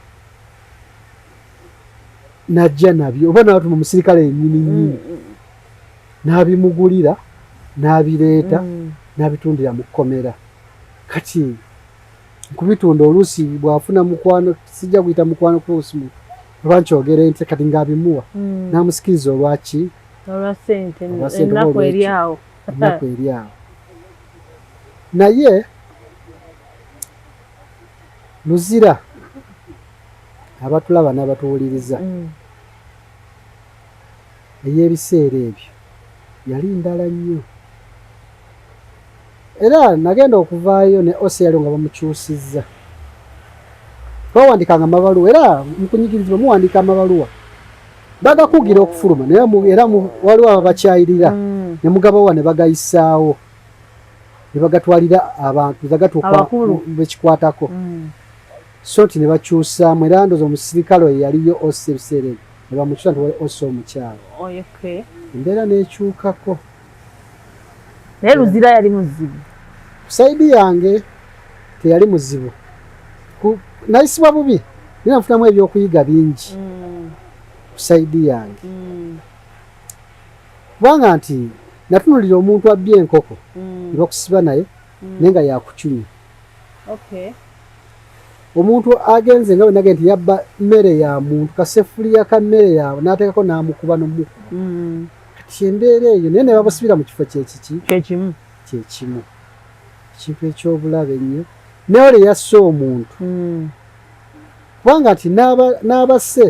najja nabyo oba nabatuma omusirikale ennyini n'abimugulira n'abireeta n'abitundira mu kkomera kati kubitunda oluusi bwafuna mukwano sijja kuyita mukwano kuusimu oba nkyogere nti kati ng'abimuwa n'amusikiriza olwaki ennaku eri awo naye luzira abatulaba n'abatuwuliriza ey'ebiseera ebyo yali ndala nnyo era nagenda okuvaayo ne oseyalo nga bamukyusizza twawandikanga amabaluwa era mukunyigirizibwa muwandika amabaluwa bagakugira okufuluma naye era waliwo ababakyayirira ne mugabawa ne bagayisaawo ne bagatwalira abantu zagatuuka bekikwatako so nti ne bakyusaamu era ndoza omusirikale oyo yaliyo osa ebiseera ebyo ne bamukyusa nti wali osa omukyalo embeera n'ekyukako naye luzira yali muzibu saidi yange teyali muzibu nayisibwa bubi nina nfunamu ebyokuyiga bingi ku saidi yange kubanga nti natunulira omuntu abbye enkoko ne bakusiba naye naye nga yakucumya omuntu agenze nga wenage nti yabba mmere ya muntu kasefuliya ka mmere yawe n'ateekako n'amukuba n'omukuba kati embeera eyo naye ne babasibira mu kifo kyekimu ekintu ekyobulabe ennyo naye ole yasse omuntu kubanga nti n'abasse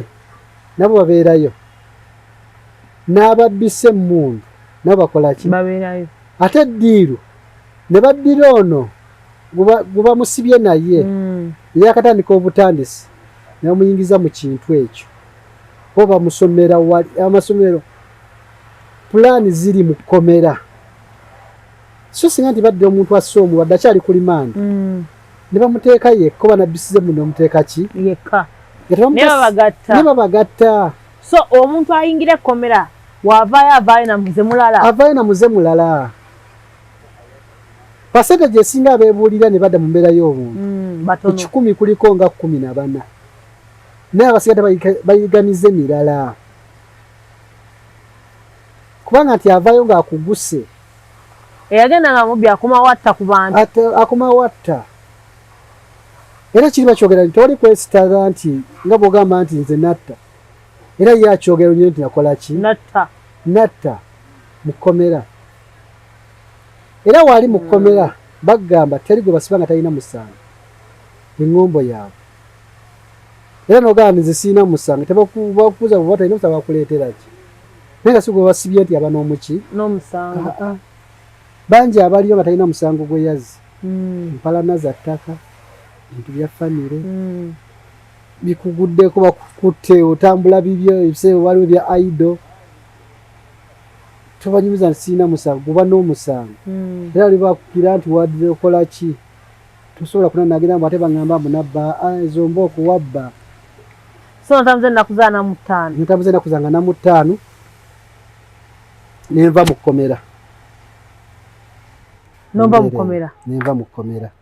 nabo babeerayo n'ababbise emmundu nabo bakola ki ate eddiiru ne baddira ono gwe bamusibye naye ye akatandika obutandisi ne bamuyingiza mu kintu ekyo oba bamusomera wali amasomero pulaani ziri mu kkomera so singa nti badde omuntu asse omu wadde akyali ku limanda ne bamuteeka yekka oba nabbisize mu ne bamuteeka ki yekka ne babagatta so omuntu ayingira ekkomera avaayo na muze mulala pasente gyesinga abeebuulira ne badda mu mbeera y'obuntu ku 100 kuliko nga 14 naye abasigadde bayiganize mirala kubanga nti avaayo ng'akuguse eyagenda nga mubbi akumawatta ku bantu akumawatta era kiri bakyogera nti tewali kwesitaza nti nga bw'ogamba nti nze natta era ye akyogera nnyo nti nakola ki natta mu kkomera era waali mu kkomera bagamba teri gwe basiba nga talina musango eŋŋombo yaabwe era noganize sina musango tebakubuza bwata ino kusaba kuleetera ki nenga sigo basibye nti abano omuki n'omusango banji abaliyo batalina musango gwe yazzi mpalana za ttaka bintu bya famire bikuguddeko bakukutte otambula bibyo ebisebo waliwo bya aido tobanyumiza nti sina musango guba n'omusango era libakukira nti wadde okola ki tosobola kunanagira mbu ate baŋŋamba mbu nabba ezo mba okuwabba so ntamuze nakuzaana mu 5 ntamuze nakuzanga na mu 5 nenva mu kkomera nomba mukomera nenva mu kkomera